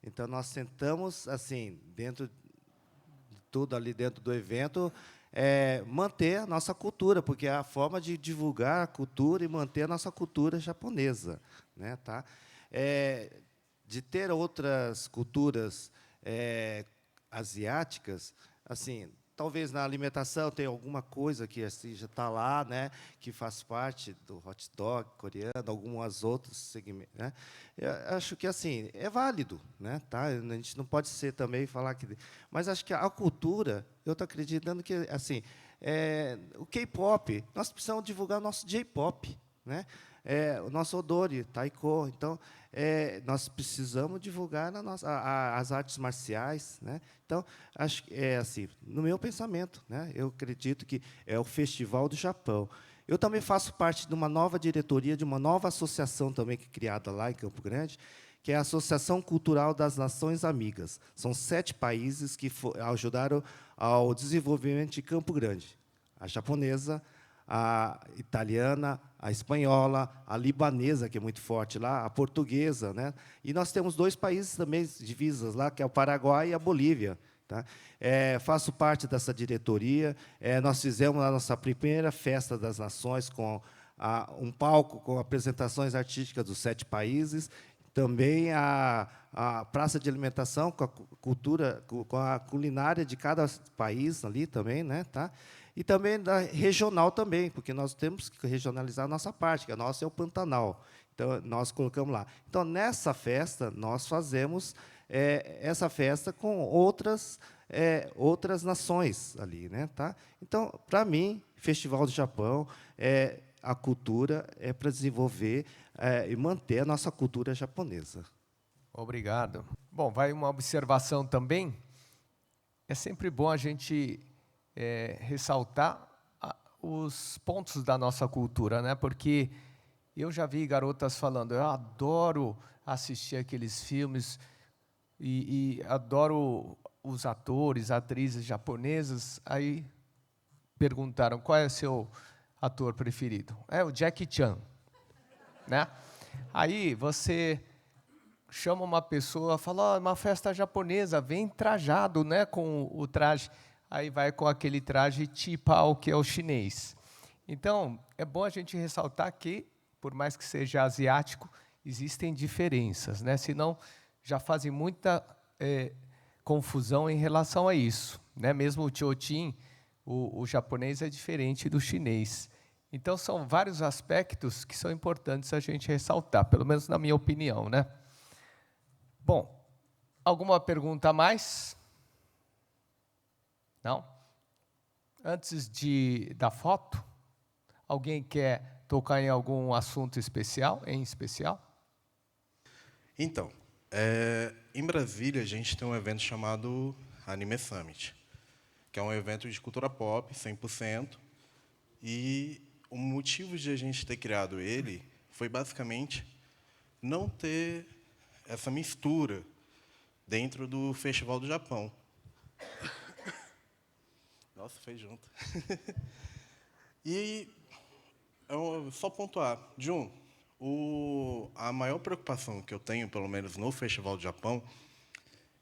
Então, nós tentamos, assim, dentro de tudo ali dentro do evento, manter a nossa cultura, porque é a forma de divulgar a cultura e manter a nossa cultura japonesa, né, tá? De ter outras culturas asiáticas, assim, talvez na alimentação tenha alguma coisa que assim já está lá, né, que faz parte do hot dog coreano, algumas outros segmentos, né? Eu acho que assim é válido, né, tá? A gente não pode ser também falar que, mas acho que a cultura, eu estou acreditando que assim o K-pop, nós precisamos divulgar o nosso J-pop, né? O nosso odori, taiko. Então, nós precisamos divulgar as artes marciais, né? Então, acho que assim, no meu pensamento, né? Eu acredito que é o Festival do Japão. Eu também faço parte de uma nova diretoria, de uma nova associação também que é criada lá em Campo Grande, que é a Associação Cultural das Nações Amigas. São 7 países que ajudaram ao desenvolvimento de Campo Grande. A japonesa, a italiana, a espanhola, a libanesa, que é muito forte lá, a portuguesa, né? E nós temos 2 países também divisas lá, que é o Paraguai e a Bolívia, tá? Faço parte dessa diretoria. Nós fizemos a nossa primeira festa das nações com um palco com apresentações artísticas dos 7 países, também a praça de alimentação com a cultura, com a culinária de cada país ali também, né, tá? E também da regional também, porque nós temos que regionalizar a nossa parte, que a nossa é o Pantanal. Então, nós colocamos lá. Então, nessa festa, nós fazemos essa festa com outras nações ali, né, tá? Então, para mim, Festival do Japão, a cultura é para desenvolver e manter a nossa cultura japonesa. Obrigado. Bom, vai uma observação também. É sempre bom a gente ressaltar os pontos da nossa cultura, né? Porque eu já vi garotas falando, eu adoro assistir aqueles filmes e adoro os atores, atrizes japonesas. Aí perguntaram, qual é o seu ator preferido? É o Jackie Chan, né? Aí você chama uma pessoa, fala, uma festa japonesa, vem trajado, né, com o traje. Aí vai com aquele traje Qipao, que é o chinês. Então, é bom a gente ressaltar que, por mais que seja asiático, existem diferenças, né? Senão, já fazem muita confusão em relação a isso, né? Mesmo o Chouchin, o japonês é diferente do chinês. Então, são vários aspectos que são importantes a gente ressaltar, pelo menos na minha opinião, né? Bom, alguma pergunta a mais? Não? Antes da foto, alguém quer tocar em algum assunto especial, em especial? Então, em Brasília, a gente tem um evento chamado Anime Summit, que é um evento de cultura pop, 100%, e o motivo de a gente ter criado ele foi, basicamente, não ter essa mistura dentro do Festival do Japão. Nossa, fez junto. E só pontuar, Jun, a maior preocupação que eu tenho, pelo menos no Festival do Japão,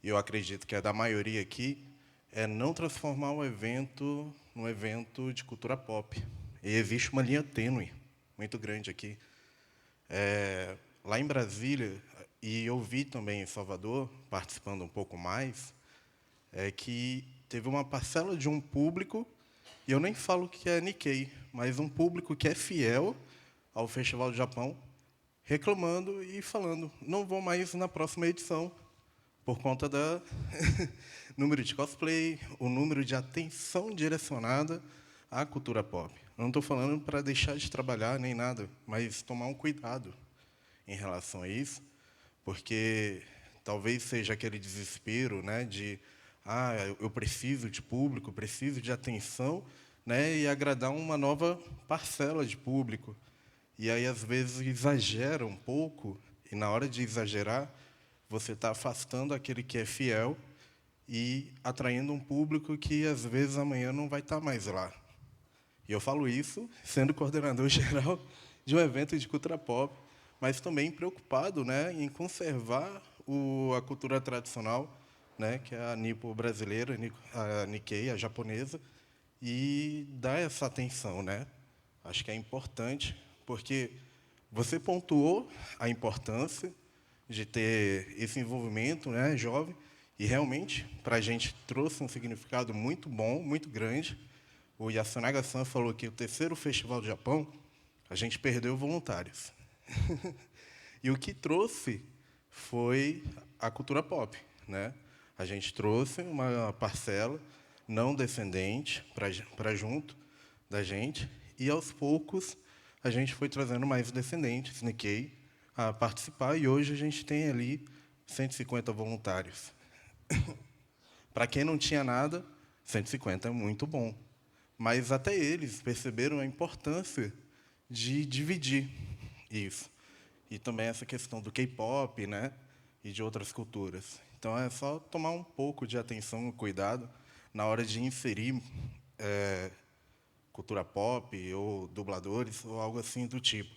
e eu acredito que é da maioria aqui, é não transformar o evento num evento de cultura pop. E existe uma linha tênue muito grande aqui. Lá em Brasília, e eu vi também em Salvador, participando um pouco mais, que teve uma parcela de um público, e eu nem falo que é Nikkei, mas um público que é fiel ao Festival do Japão, reclamando e falando, não vou mais na próxima edição, por conta do número de cosplay, o número de atenção direcionada à cultura pop. Eu não estou falando para deixar de trabalhar nem nada, mas tomar um cuidado em relação a isso, porque talvez seja aquele desespero, né, de eu preciso de público, preciso de atenção, né, e agradar uma nova parcela de público. E aí, às vezes, exagera um pouco, e na hora de exagerar, você está afastando aquele que é fiel e atraindo um público que, às vezes, amanhã não vai estar mais lá. E eu falo isso sendo coordenador geral de um evento de cultura pop, mas também preocupado, né, em conservar a cultura tradicional, né, que é a Nippo brasileira, a Nikkei, a japonesa, e dar essa atenção, né? Acho que é importante, porque você pontuou a importância de ter esse envolvimento, né, jovem, e realmente, para a gente, trouxe um significado muito bom, muito grande. O Yasunaga-san falou que o terceiro Festival do Japão, a gente perdeu voluntários. E o que trouxe foi a cultura pop, né? A gente trouxe uma parcela não descendente para junto da gente, e, aos poucos, a gente foi trazendo mais descendentes, Nikkei, a participar, e hoje a gente tem ali 150 voluntários. Para quem não tinha nada, 150 é muito bom. Mas até eles perceberam a importância de dividir isso. E também essa questão do K-pop, né, e de outras culturas. Então, é só tomar um pouco de atenção e cuidado na hora de inserir cultura pop ou dubladores ou algo assim do tipo.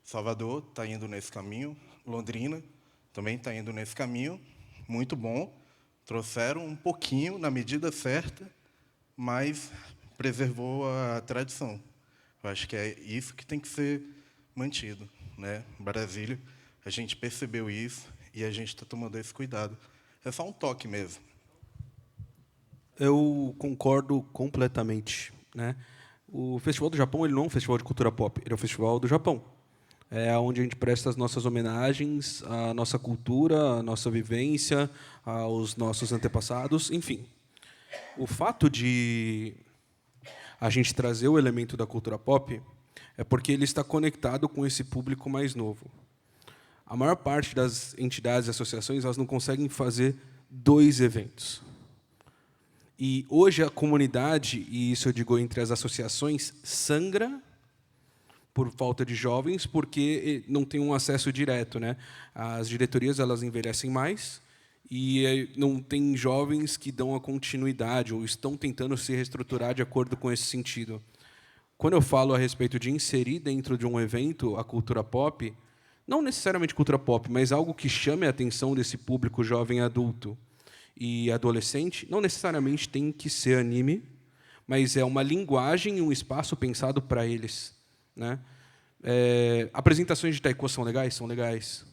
Salvador está indo nesse caminho, Londrina também está indo nesse caminho, muito bom. Trouxeram um pouquinho, na medida certa, mas preservou a tradição. Eu acho que é isso que tem que ser mantido, né? Brasília, a gente percebeu isso e a gente está tomando esse cuidado. É só um toque mesmo. Eu concordo completamente, né? O Festival do Japão, ele não é um festival de cultura pop, ele é o Festival do Japão. É onde a gente presta as nossas homenagens à nossa cultura, à nossa vivência, aos nossos antepassados, enfim. O fato de a gente trazer o elemento da cultura pop é porque ele está conectado com esse público mais novo. A maior parte das entidades e associações, elas não conseguem fazer 2 eventos. E hoje a comunidade, e isso eu digo entre as associações, sangra por falta de jovens, porque não tem um acesso direto, né? As diretorias, elas envelhecem mais e não tem jovens que dão a continuidade ou estão tentando se reestruturar de acordo com esse sentido. Quando eu falo a respeito de inserir dentro de um evento a cultura pop, não necessariamente cultura pop, mas algo que chame a atenção desse público jovem adulto e adolescente, não necessariamente tem que ser anime, mas é uma linguagem e um espaço pensado para eles, né? Apresentações de taekwondo são legais? São legais.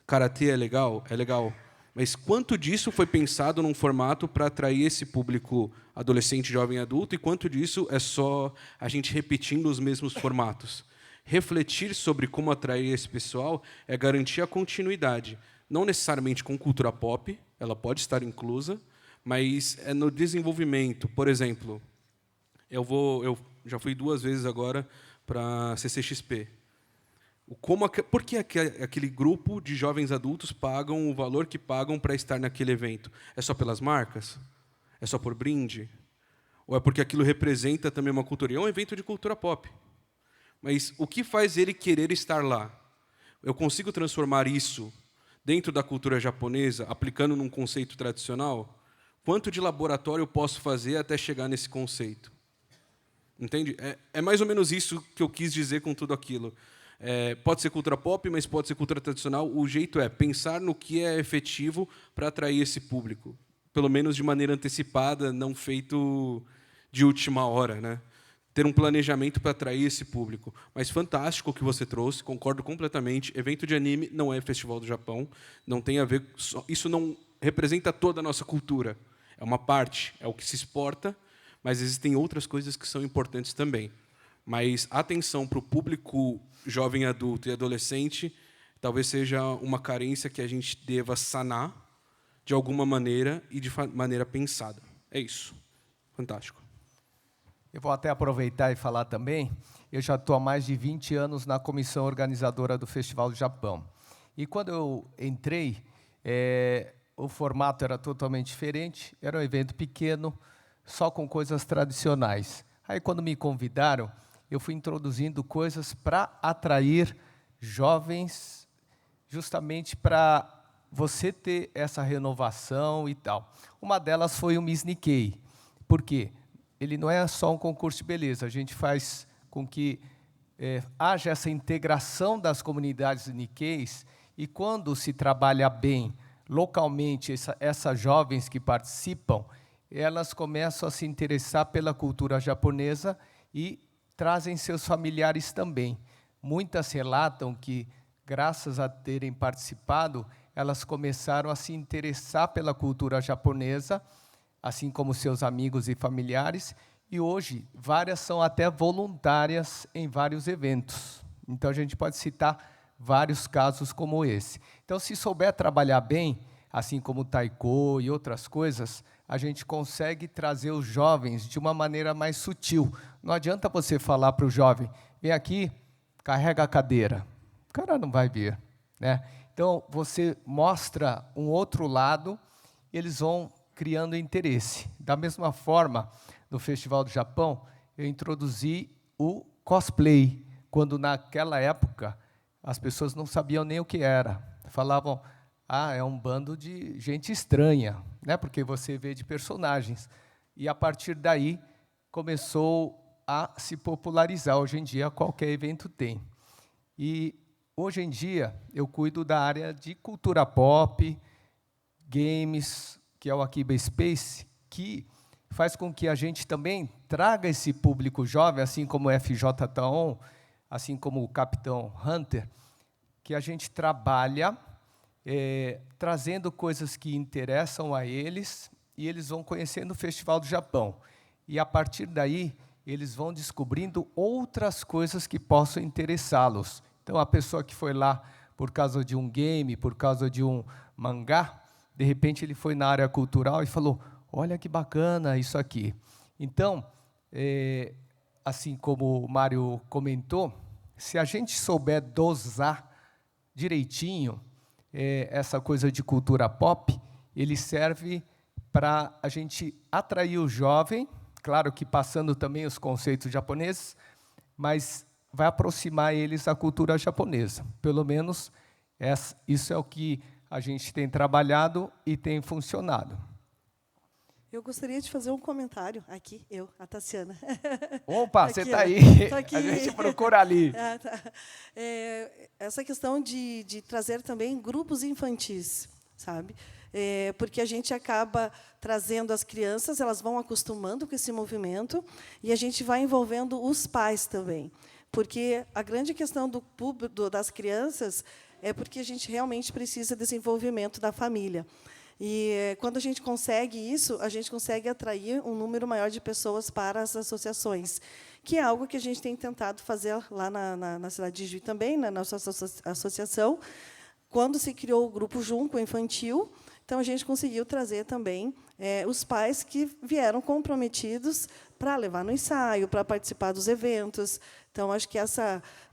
Karatê é legal? É legal. Mas quanto disso foi pensado num formato para atrair esse público adolescente, jovem e adulto, e quanto disso é só a gente repetindo os mesmos formatos? Refletir sobre como atrair esse pessoal é garantir a continuidade, não necessariamente com cultura pop, ela pode estar inclusa, mas é no desenvolvimento. Por exemplo, eu já fui 2 vezes agora para a CCXP. Por que aquele grupo de jovens adultos pagam o valor que pagam para estar naquele evento? É só pelas marcas? É só por brinde? Ou é porque aquilo representa também uma cultura? É um evento de cultura pop. Mas o que faz ele querer estar lá? Eu consigo transformar isso dentro da cultura japonesa, aplicando num conceito tradicional? Quanto de laboratório eu posso fazer até chegar nesse conceito? Entende? É mais ou menos isso que eu quis dizer com tudo aquilo. Pode ser cultura pop, mas pode ser cultura tradicional. O jeito é pensar no que é efetivo para atrair esse público. Pelo menos de maneira antecipada, não feito de última hora, né? Ter um planejamento para atrair esse público. Mas fantástico o que você trouxe, concordo completamente. Evento de anime não é Festival do Japão, não tem a ver, isso não representa toda a nossa cultura. É uma parte, é o que se exporta, mas existem outras coisas que são importantes também. Mas atenção para o público jovem, adulto e adolescente talvez seja uma carência que a gente deva sanar de alguma maneira e de maneira pensada. É isso. Fantástico. Eu vou até aproveitar e falar também, eu já estou há mais de 20 anos na comissão organizadora do Festival do Japão. E quando eu entrei, O formato era totalmente diferente, era um evento pequeno, só com coisas tradicionais. Aí, quando me convidaram, eu fui introduzindo coisas para atrair jovens, justamente para você ter essa renovação e tal. Uma delas foi o Miss Nikkei. Por quê? Ele não é só um concurso de beleza, a gente faz com que haja essa integração das comunidades Nikkeis, e quando se trabalha bem localmente, essas jovens que participam, elas começam a se interessar pela cultura japonesa e trazem seus familiares também. Muitas relatam que, graças a terem participado, elas começaram a se interessar pela cultura japonesa, assim como seus amigos e familiares, e hoje várias são até voluntárias em vários eventos. Então, a gente pode citar vários casos como esse. Então, se souber trabalhar bem, assim como o taiko e outras coisas, a gente consegue trazer os jovens de uma maneira mais sutil. Não adianta você falar para o jovem, vem aqui, carrega a cadeira. O cara não vai vir, né? Então, você mostra um outro lado, e eles vão criando interesse. Da mesma forma, no Festival do Japão, eu introduzi o cosplay, quando naquela época as pessoas não sabiam nem o que era. Falavam, é um bando de gente estranha, né? Porque você vê de personagens. E, a partir daí, começou a se popularizar. Hoje em dia, qualquer evento tem. E, hoje em dia, eu cuido da área de cultura pop, games, que é o Akiba Space, que faz com que a gente também traga esse público jovem, assim como o FJ Taon, assim como o Capitão Hunter, que a gente trabalha trazendo coisas que interessam a eles, e eles vão conhecendo o Festival do Japão. E, a partir daí, eles vão descobrindo outras coisas que possam interessá-los. Então, a pessoa que foi lá por causa de um game, por causa de um mangá, de repente ele foi na área cultural e falou, olha que bacana isso aqui. Então, assim como o Mário comentou, se a gente souber dosar direitinho essa coisa de cultura pop, ele serve para a gente atrair o jovem, claro que passando também os conceitos japoneses, mas vai aproximar eles da cultura japonesa. Pelo menos isso é o que a gente tem trabalhado e tem funcionado. Eu gostaria de fazer um comentário aqui, a Tassiana. Opa, você está aí. Aqui. A gente procura ali. Tá. Essa questão de trazer também grupos infantis, sabe? Porque a gente acaba trazendo as crianças, elas vão acostumando com esse movimento, e a gente vai envolvendo os pais também. Porque a grande questão das crianças é porque a gente realmente precisa desse envolvimento da família. E, quando a gente consegue isso, a gente consegue atrair um número maior de pessoas para as associações, que é algo que a gente tem tentado fazer lá na cidade de Juí também, na nossa associação. Quando se criou o grupo Junco Infantil, então a gente conseguiu trazer também os pais que vieram comprometidos para levar no ensaio, para participar dos eventos. Então, acho que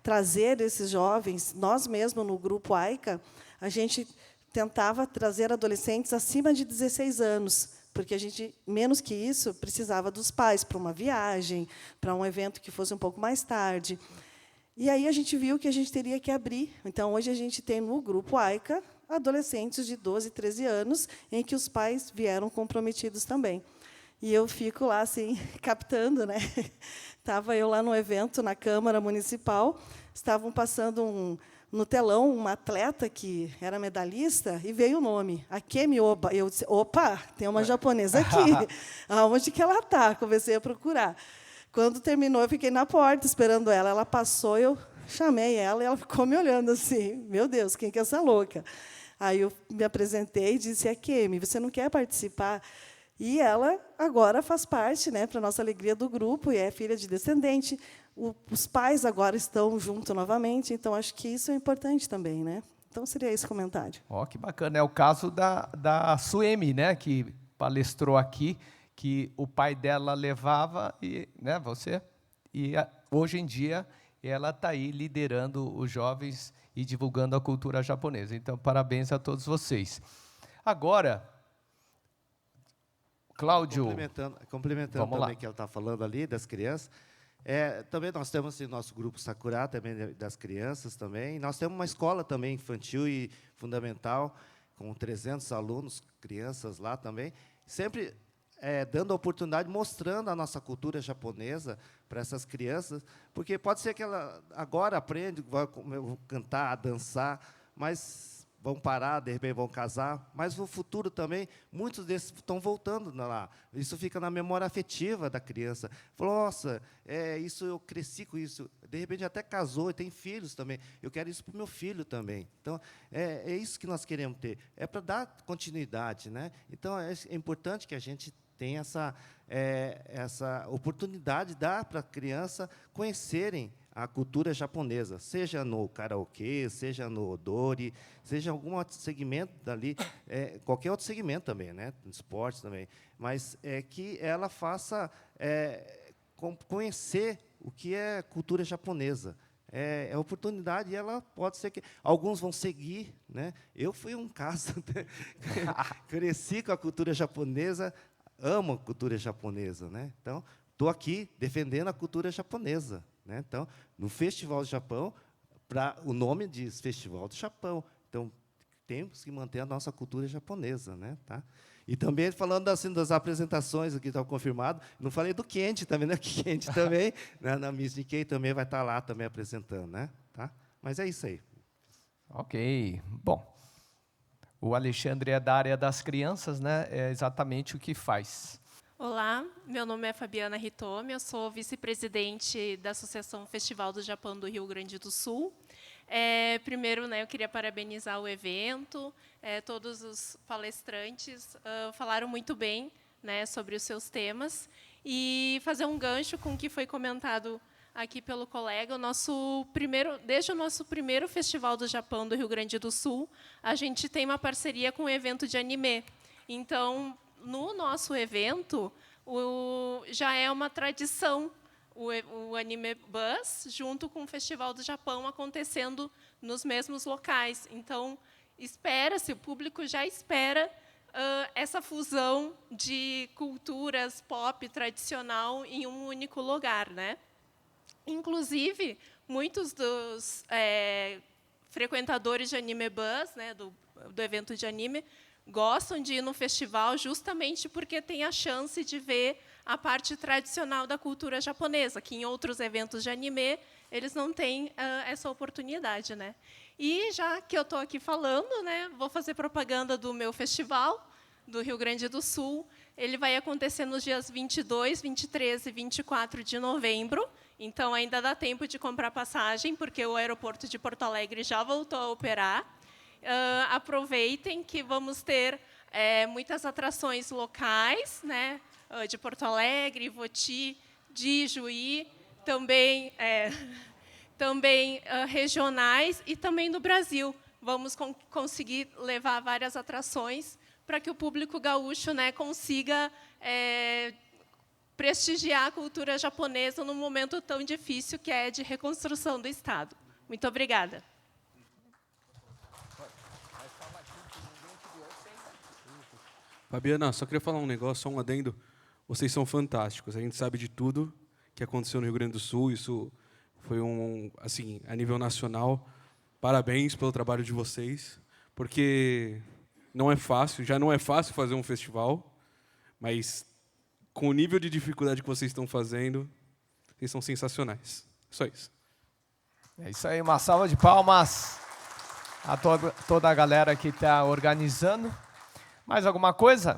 trazer esses jovens, nós mesmos, no grupo AICA, a gente tentava trazer adolescentes acima de 16 anos, porque a gente, menos que isso, precisava dos pais para uma viagem, para um evento que fosse um pouco mais tarde. E aí a gente viu que a gente teria que abrir. Então, hoje a gente tem no grupo AICA adolescentes de 12, 13 anos, em que os pais vieram comprometidos também. E eu fico lá, assim, captando, né? Estava eu lá no evento, na Câmara Municipal, estavam passando no telão uma atleta que era medalhista, e veio o nome, Akemi Oba. Eu disse, opa, tem uma japonesa aqui. Aonde que ela está? Comecei a procurar. Quando terminou, eu fiquei na porta esperando ela. Ela passou, eu chamei ela, e ela ficou me olhando assim, meu Deus, quem que é essa louca? Aí eu me apresentei e disse, Akemi, você não quer participar? E ela agora faz parte, né, para a nossa alegria, do grupo, e é filha de descendente. Os pais agora estão juntos novamente, então acho que isso é importante também, né? Então, seria esse comentário. Que bacana. É o caso da Suemi, né, que palestrou aqui, que o pai dela levava, e, né, hoje em dia e ela está aí liderando os jovens e divulgando a cultura japonesa. Então, parabéns a todos vocês. Agora, Cláudio... Complementando também o que ela está falando ali, das crianças, também nós temos o nosso grupo Sakura, também das crianças também. Nós temos uma escola também infantil e fundamental, com 300 alunos, crianças lá também, sempre dando a oportunidade, mostrando a nossa cultura japonesa para essas crianças, porque pode ser que ela agora aprende, vai cantar, dançar, mas vão parar, de repente vão casar, mas no futuro também, muitos desses estão voltando lá. Isso fica na memória afetiva da criança. Falou, nossa, isso eu cresci com isso. De repente até casou e tem filhos também. Eu quero isso para o meu filho também. Então, é isso que nós queremos ter. É para dar continuidade, né? Então, é importante que a gente tenha essa oportunidade de dar para a criança conhecerem a cultura japonesa, seja no karaokê, seja no odori, seja algum outro segmento dali, qualquer outro segmento também, né, no esporte também, mas que ela faça conhecer o que é cultura japonesa. É oportunidade, e ela pode ser que alguns vão seguir, né? Eu fui um caso, cresci com a cultura japonesa, amo a cultura japonesa, né? Então, estou aqui defendendo a cultura japonesa. Né? Então, no Festival do Japão, o nome diz Festival do Japão. Então, temos que manter a nossa cultura japonesa. Né? Tá? E também, falando assim, das apresentações, aqui está confirmado, não falei do Kent também, né? Que Kent também, né? Na Miss Nikkei também vai estar lá também apresentando. Né? Tá? Mas é isso aí. Ok. Bom, o Alexandre é da área das crianças, né? É exatamente o que faz. Olá, meu nome é Fabiana Hitomi, eu sou vice-presidente da Associação Festival do Japão do Rio Grande do Sul. Primeiro, eu queria parabenizar o evento, todos os palestrantes falaram muito bem, sobre os seus temas, e fazer um gancho com o que foi comentado aqui pelo colega. Desde o nosso primeiro Festival do Japão do Rio Grande do Sul, a gente tem uma parceria com o evento de anime. Então, no nosso evento, já é uma tradição o Anime Bus, junto com o Festival do Japão, acontecendo nos mesmos locais. Então, o público já espera essa fusão de culturas pop tradicional em um único lugar. Né? Inclusive, muitos dos frequentadores de Anime Bus, do evento de anime, gostam de ir no festival justamente porque tem a chance de ver a parte tradicional da cultura japonesa, que em outros eventos de anime eles não têm essa oportunidade. Né? E, já que eu estou aqui falando, vou fazer propaganda do meu festival do Rio Grande do Sul. Ele vai acontecer nos dias 22, 23 e 24 de novembro. Então, ainda dá tempo de comprar passagem, porque o aeroporto de Porto Alegre já voltou a operar. Aproveitem que vamos ter muitas atrações locais, de Porto Alegre, Ivoti, de Juí, também regionais e também no Brasil. Vamos conseguir levar várias atrações para que o público gaúcho consiga prestigiar a cultura japonesa num momento tão difícil que é de reconstrução do Estado. Muito obrigada. Fabiana, só queria falar um negócio, só um adendo. Vocês são fantásticos. A gente sabe de tudo que aconteceu no Rio Grande do Sul. Isso foi assim, a nível nacional. Parabéns pelo trabalho de vocês, porque não é fácil, já não é fácil fazer um festival, mas com o nível de dificuldade que vocês estão fazendo, vocês são sensacionais. Só isso. É isso aí, uma salva de palmas a toda a galera que está organizando. Mais alguma coisa?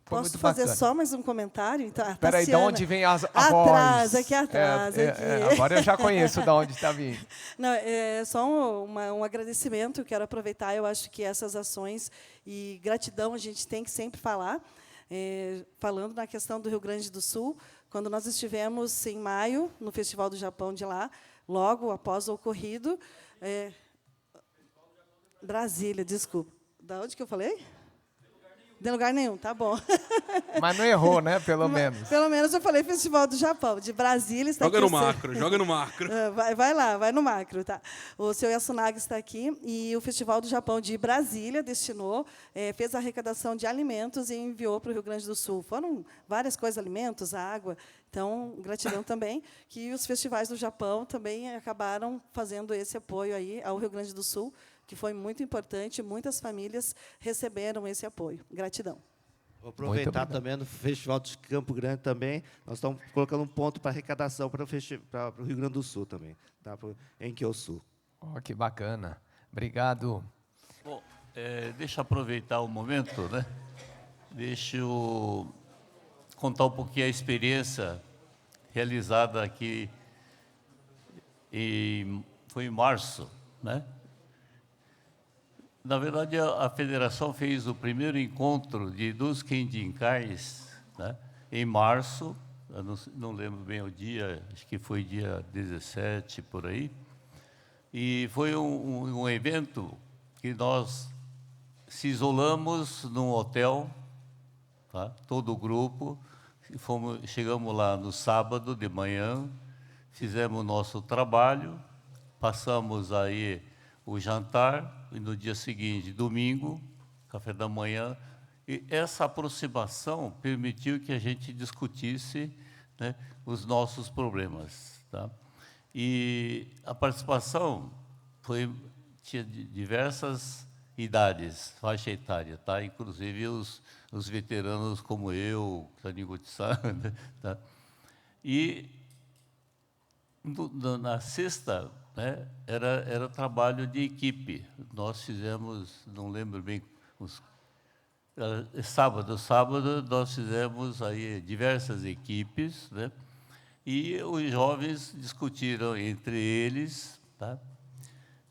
Foi Posso muito fazer bacana. só mais um comentário? Então, Espera aí, de onde vem a voz? Atrás, aqui atrás. Aqui. Agora eu já conheço de onde está vindo. Não, é só um agradecimento, quero aproveitar, eu acho que essas ações e gratidão a gente tem que sempre falar. Falando na questão do Rio Grande do Sul, quando nós estivemos em maio, no Festival do Japão de lá, logo após o ocorrido... Brasília, desculpa. Da onde que eu falei? De lugar nenhum, tá bom. Mas não errou, né? Pelo menos. Pelo menos eu falei Festival do Japão. De Brasília está Joga aqui. no macro, joga no macro. Vai lá, vai no macro, tá? O seu Yasunaga está aqui e o Festival do Japão de Brasília destinou, fez a arrecadação de alimentos e enviou para o Rio Grande do Sul. Foram várias coisas, alimentos, água. Então, gratidão também, que os festivais do Japão também acabaram fazendo esse apoio aí ao Rio Grande do Sul, que foi muito importante, muitas famílias receberam esse apoio. Gratidão. Vou aproveitar também no Festival de Campo Grande também, nós estamos colocando um ponto para arrecadação para o Rio Grande do Sul também, tá? Em Quioçu. Oh, que bacana. Obrigado. Bom, deixa eu aproveitar o momento, né? Deixa eu contar um pouquinho a experiência realizada aqui foi em março, né? Na verdade, a federação fez o primeiro encontro dos Kendincais, né, em março, eu não lembro bem o dia, acho que foi dia 17, por aí, e foi um evento que nós se isolamos num hotel, tá, todo o grupo, chegamos lá no sábado de manhã, fizemos o nosso trabalho, passamos aí o jantar, e no dia seguinte, domingo, café da manhã, e essa aproximação permitiu que a gente discutisse, né, os nossos problemas. Tá? E a participação tinha diversas idades, faixa etária, tá? Inclusive os veteranos como eu, Taniguchi-san, tá? E na sexta, né, era trabalho de equipe. Nós fizemos, não lembro bem, sábado nós fizemos aí diversas equipes, né, e os jovens discutiram entre eles, tá?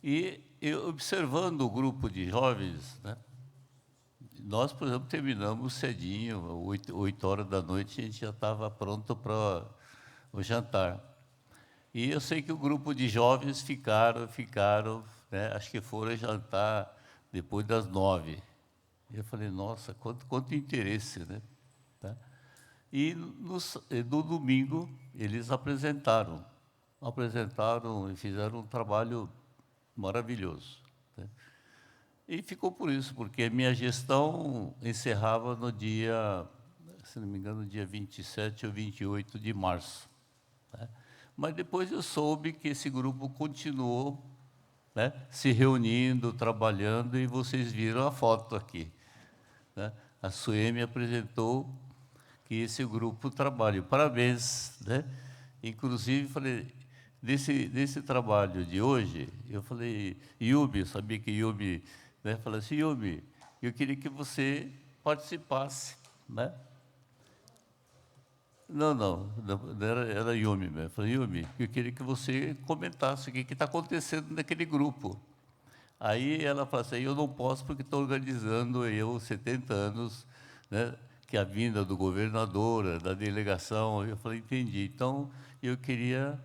E eu, observando o grupo de jovens, né, nós, por exemplo, terminamos cedinho, 8 horas da noite, a gente já estava pronto para o jantar. E eu sei que o grupo de jovens ficaram, né, acho que foram jantar depois das 9. E eu falei, nossa, quanto interesse, né? Tá? E no domingo, eles apresentaram e fizeram um trabalho maravilhoso. Né? E ficou por isso, porque a minha gestão encerrava no dia, se não me engano, no dia 27 ou 28 de março. Né? Mas depois eu soube que esse grupo continuou, né, se reunindo, trabalhando, e vocês viram a foto aqui. Né? A Suemi apresentou que esse grupo trabalha. Parabéns. Né? Inclusive, falei, desse trabalho de hoje, eu falei, Yubi, sabia que Yubi, né, falei assim, Yubi, eu queria que você participasse. Né? Não, era Yumi mesmo. Eu falei, Yumi, eu queria que você comentasse o que está acontecendo naquele grupo. Aí ela falou assim, eu não posso porque estou organizando 70 anos, né, que é a vinda do governador, da delegação. Eu falei, entendi. Então, eu queria,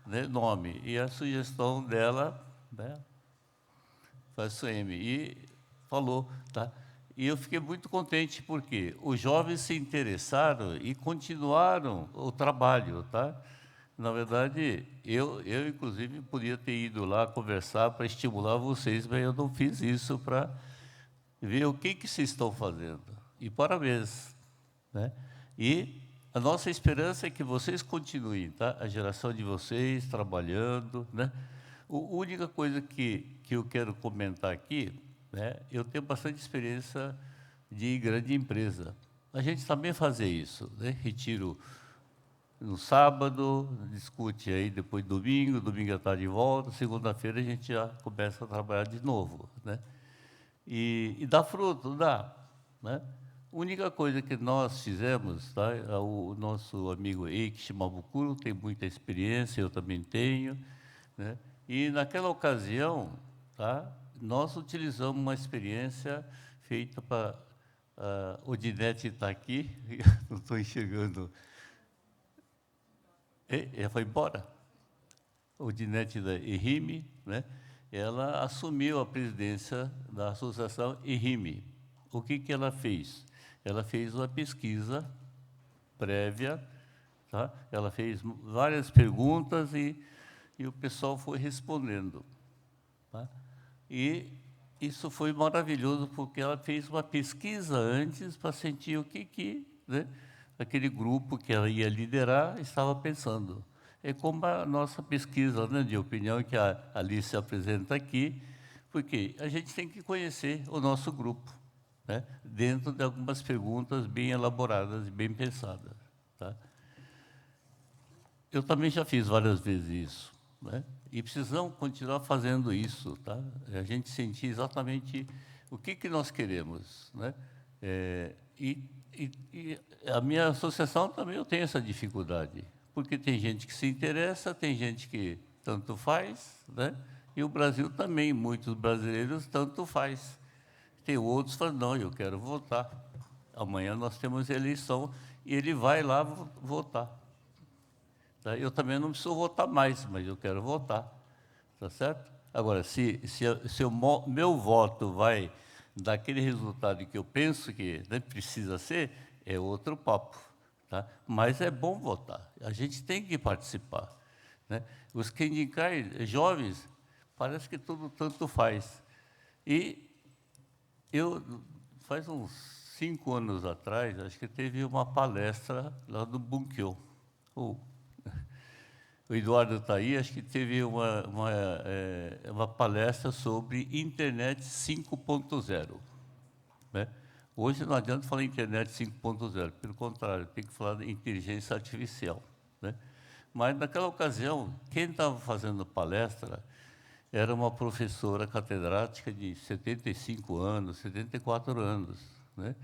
né, nome. E a sugestão dela, né, foi a Suemi. E falou, tá? E eu fiquei muito contente, porque os jovens se interessaram e continuaram o trabalho. Tá? Na verdade, eu inclusive, podia ter ido lá conversar para estimular vocês, mas eu não fiz isso para ver o que vocês estão fazendo. E parabéns. Né? E a nossa esperança é que vocês continuem, tá? A geração de vocês trabalhando. Né? A única coisa que eu quero comentar aqui, né, eu tenho bastante experiência de grande empresa. A gente também faz isso, né? Retiro no sábado, discute aí depois domingo já está de volta, segunda-feira a gente já começa a trabalhar de novo. Né? E dá fruto, dá. Né? A única coisa que nós fizemos, tá? O nosso amigo Eiki Shimabukuro tem muita experiência, eu também tenho. Né? E naquela ocasião, tá? Nós utilizamos uma experiência feita para... o Dinete está aqui, não estou enxergando. Ela foi embora. O Dinete da ERIME, né? Ela assumiu a presidência da associação ERIME. O que ela fez? ela fez uma pesquisa prévia, tá? Ela fez várias perguntas e o pessoal foi respondendo, tá? E isso foi maravilhoso, porque ela fez uma pesquisa antes para sentir o que né, aquele grupo que ela ia liderar estava pensando. É como a nossa pesquisa, né, de opinião que a Alice apresenta aqui, porque a gente tem que conhecer o nosso grupo, né, dentro de algumas perguntas bem elaboradas e bem pensadas. Tá? Eu também já fiz várias vezes isso, né? E precisamos continuar fazendo isso, tá? A gente sentir exatamente o que nós queremos, né? E a minha associação também eu tenho essa dificuldade, porque tem gente que se interessa, tem gente que tanto faz, né? E o Brasil também, muitos brasileiros tanto faz. Tem outros que falam, não, eu quero votar. Amanhã nós temos eleição e ele vai lá votar. Tá? Eu também não preciso votar mais, mas eu quero votar. Tá certo? Agora, se o meu voto vai dar aquele resultado que eu penso que, né, precisa ser, é outro papo. Tá? Mas é bom votar. A gente tem que participar. Né? Os Kendikai jovens, parece que tudo tanto faz. E eu, faz uns 5 anos atrás, acho que teve uma palestra lá do Bunkyo. O Eduardo está aí, acho que teve uma palestra sobre internet 5.0. Né? Hoje não adianta falar internet 5.0, pelo contrário, tem que falar de inteligência artificial. Né? Mas, naquela ocasião, quem estava fazendo palestra era uma professora catedrática de 75 anos, 74 anos. Né?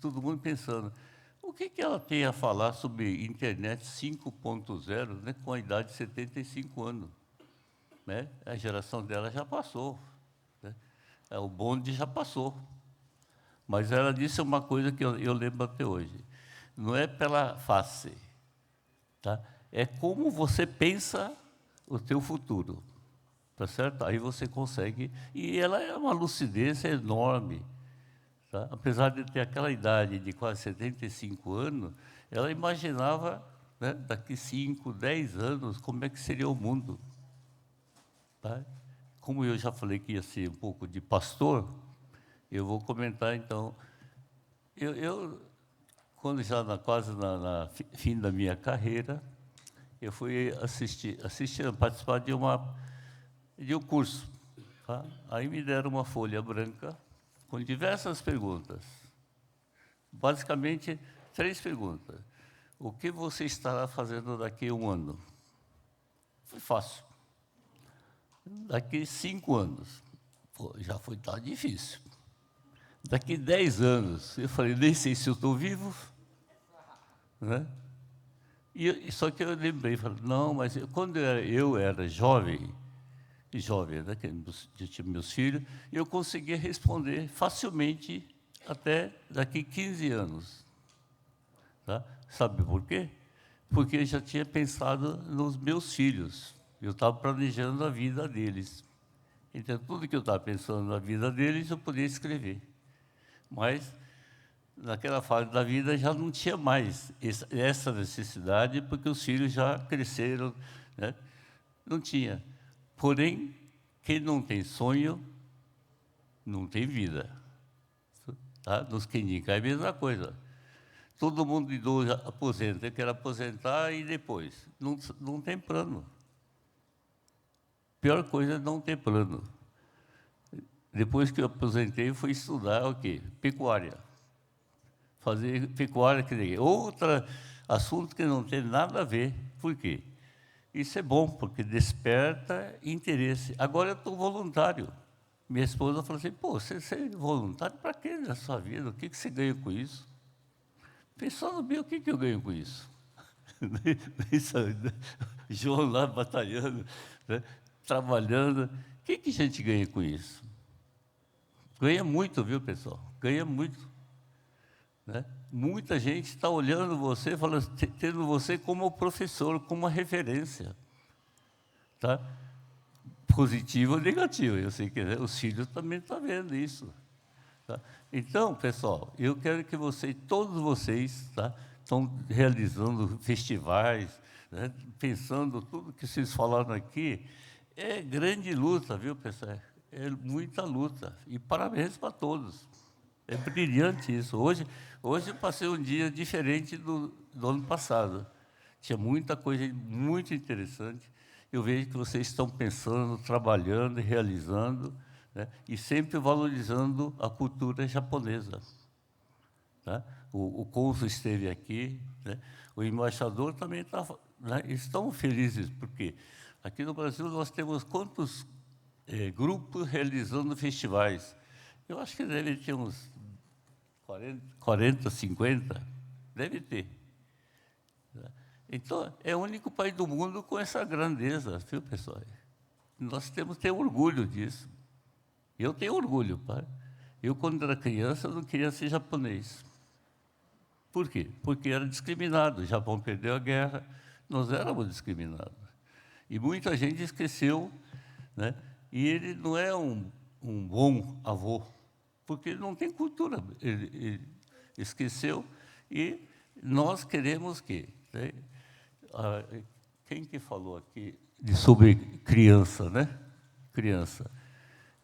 Todo mundo pensando, o que ela tem a falar sobre internet 5.0, né, com a idade de 75 anos? Né? A geração dela já passou. Né? O bonde já passou. Mas ela disse uma coisa que eu lembro até hoje. Não é pela face, tá? É como você pensa o teu futuro. Tá certo? Aí você consegue. E ela é uma lucidez enorme. Tá? Apesar de ter aquela idade de quase 75 anos, ela imaginava, né, daqui 5, 10 anos, como é que seria o mundo. Tá? Como eu já falei que ia ser um pouco de pastor, eu vou comentar, então. Eu quando já quase na fim da minha carreira, eu fui participar de um curso. Tá? Aí me deram uma folha branca com diversas perguntas. Basicamente, 3 perguntas. O que você estará fazendo daqui a 1 ano? Foi fácil. Daqui 5 anos. Pô, já foi tão difícil. Daqui 10 anos, eu falei, nem sei se eu estou vivo. Né? Só que eu lembrei, falei, não, mas quando eu era jovem, né, que eu tinha meus filhos, eu conseguia responder facilmente até daqui 15 anos. Tá? Sabe por quê? Porque eu já tinha pensado nos meus filhos. Eu estava planejando a vida deles. Então, tudo que eu estava pensando na vida deles, eu podia escrever. Mas, naquela fase da vida, já não tinha mais essa necessidade, porque os filhos já cresceram. Né? Não tinha. Porém, quem não tem sonho, não tem vida. Tá? Nos Kendikai é a mesma coisa. Todo mundo idoso aposenta, quer aposentar e depois. Não tem plano. Pior coisa é não ter plano. Depois que eu aposentei, fui estudar o quê? Pecuária. Fazer pecuária, quer dizer, outro assunto que não tem nada a ver. Por quê? Isso é bom, porque desperta interesse. Agora eu estou voluntário. Minha esposa falou assim, pô, você é voluntário para quê na sua vida? O que você ganha com isso? Pensando bem, o que eu ganho com isso? João lá batalhando, né? Trabalhando. O que a gente ganha com isso? Ganha muito, viu, pessoal? Ganha muito. Né? Muita gente está olhando você, falando, tendo você como professor, como uma referência. Tá? Positivo ou negativo. Eu sei que, né, os filhos também estão vendo isso. Tá? Então, pessoal, eu quero que vocês, todos vocês, tá, estão realizando festivais, né, pensando tudo que vocês falaram aqui, é grande luta, viu, pessoal? É muita luta. E parabéns para todos. É brilhante isso. Hoje eu passei um dia diferente do ano passado. Tinha muita coisa muito interessante. Eu vejo que vocês estão pensando, trabalhando e realizando, né, e sempre valorizando a cultura japonesa. Tá? O cônsul esteve aqui, né, o embaixador também está, né, estão felizes, porque aqui no Brasil nós temos quantos grupos realizando festivais? Eu acho que deve ter uns 40, 50, deve ter. Então, é o único país do mundo com essa grandeza, viu, pessoal? Nós temos que ter orgulho disso. Eu tenho orgulho, pai. Eu, quando era criança, não queria ser japonês. Por quê? Porque era discriminado. O Japão perdeu a guerra, nós éramos discriminados. E muita gente esqueceu, né? E ele não é um bom avô, porque ele não tem cultura. Ele esqueceu, e nós queremos que... Né? Quem que falou aqui sobre criança, né? Criança.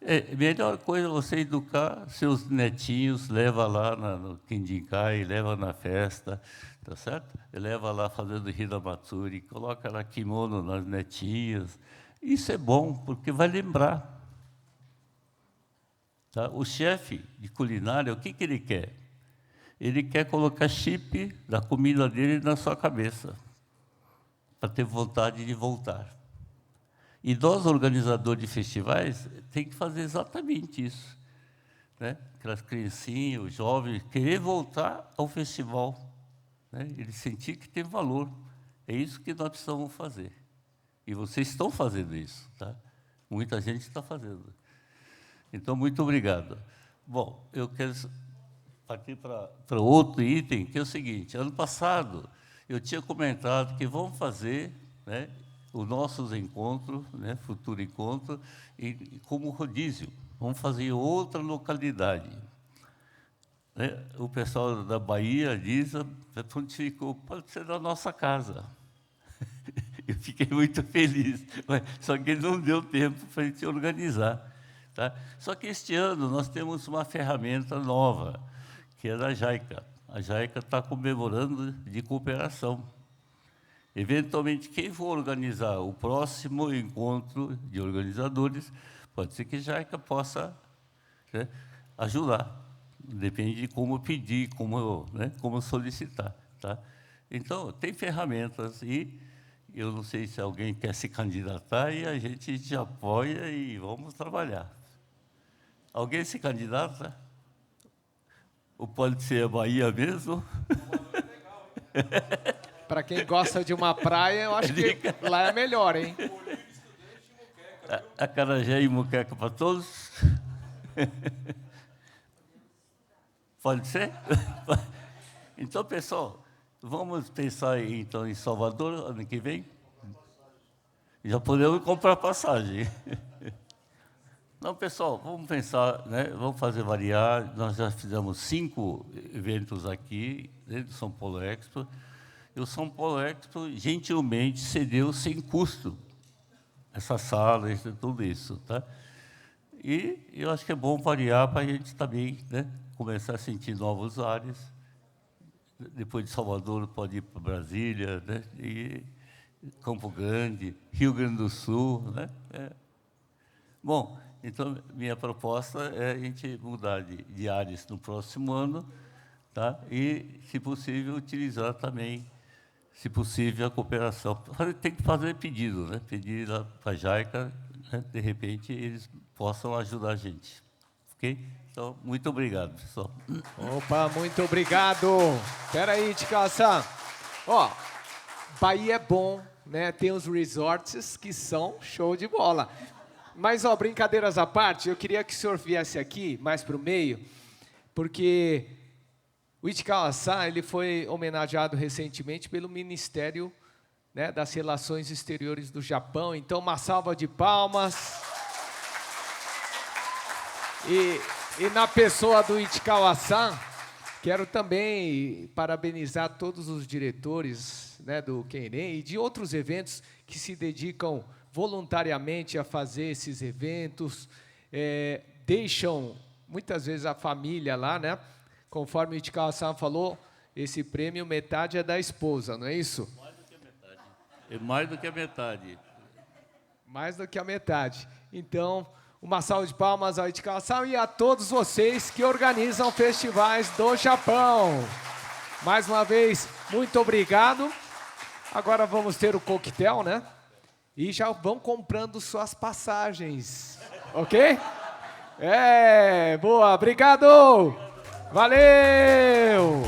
É a melhor coisa é você educar seus netinhos, leva lá no Kindikai, leva na festa, tá certo? Leva lá fazendo Hidamatsuri, coloca lá kimono nas netinhas. Isso é bom, porque vai lembrar. Tá? O chefe de culinária, o que ele quer? Ele quer colocar chip da comida dele na sua cabeça, para ter vontade de voltar. E nós, organizadores de festivais, tem que fazer exatamente isso. Né? Aquelas criancinhas, os jovens, querer voltar ao festival. Né? Ele sentir que tem valor. É isso que nós precisamos fazer. E vocês estão fazendo isso. Tá? Muita gente está fazendo. Então, muito obrigado. Bom, eu quero partir para outro item, que é o seguinte. Ano passado, eu tinha comentado que vamos fazer, né, os nossos encontros, né, futuro encontro, e como rodízio. Vamos fazer em outra localidade. Né? O pessoal da Bahia diz, prontificou, pode ser da nossa casa. Eu fiquei muito feliz, só que não deu tempo para a gente organizar. Tá? Só que este ano nós temos uma ferramenta nova, que é da JICA. A JICA está comemorando de cooperação. Eventualmente, quem for organizar o próximo encontro de organizadores, pode ser que a JICA possa, né, ajudar. Depende de como pedir, como solicitar. Tá? Então, tem ferramentas, e eu não sei se alguém quer se candidatar, e a gente te apoia e vamos trabalhar. Alguém se candidata? Ou pode ser a Bahia mesmo? Para quem gosta de uma praia, eu acho que lá é melhor, hein? Acarajé e muqueca para todos? Pode ser? Então, pessoal, vamos pensar então em Salvador ano que vem? Já podemos comprar passagem. Não, pessoal, vamos pensar, né? Vamos fazer variar. Nós já fizemos 5 eventos aqui, dentro do São Paulo Expo. E o São Paulo Expo, gentilmente, cedeu sem custo essa sala, tudo isso. Tá? E eu acho que é bom variar para a gente também, né, começar a sentir novos ares. Depois de Salvador, pode ir para Brasília, né, e Campo Grande, Rio Grande do Sul. Né? Bom, então, minha proposta é a gente mudar de áreas no próximo ano, tá? E, se possível, utilizar também, se possível, a cooperação. Tem que fazer pedido, né? Pedir para a JICA, né? De repente, eles possam ajudar a gente. Ok? Então, muito obrigado, pessoal. Opa, muito obrigado. Espera aí, Ticasa. Ó, Bahia é bom, né? Tem os resorts que são show de bola. Mas, ó, brincadeiras à parte, eu queria que o senhor viesse aqui, mais para o meio, porque o Ichikawa-san, ele foi homenageado recentemente pelo Ministério, né, das Relações Exteriores do Japão. Então, uma salva de palmas. E E na pessoa do Ichikawa-san, quero também parabenizar todos os diretores, né, do Keiren e de outros eventos que se dedicam voluntariamente a fazer esses eventos, deixam muitas vezes a família lá, né? Conforme o Ichikawa-san falou, esse prêmio metade é da esposa, não é isso? Mais do que a metade. É mais do que a metade. Mais do que a metade. Então, uma salva de palmas ao Ichikawa-san e a todos vocês que organizam festivais do Japão. Mais uma vez, muito obrigado. Agora vamos ter o coquetel, né? E já vão comprando suas passagens, ok? Boa, obrigado! Valeu!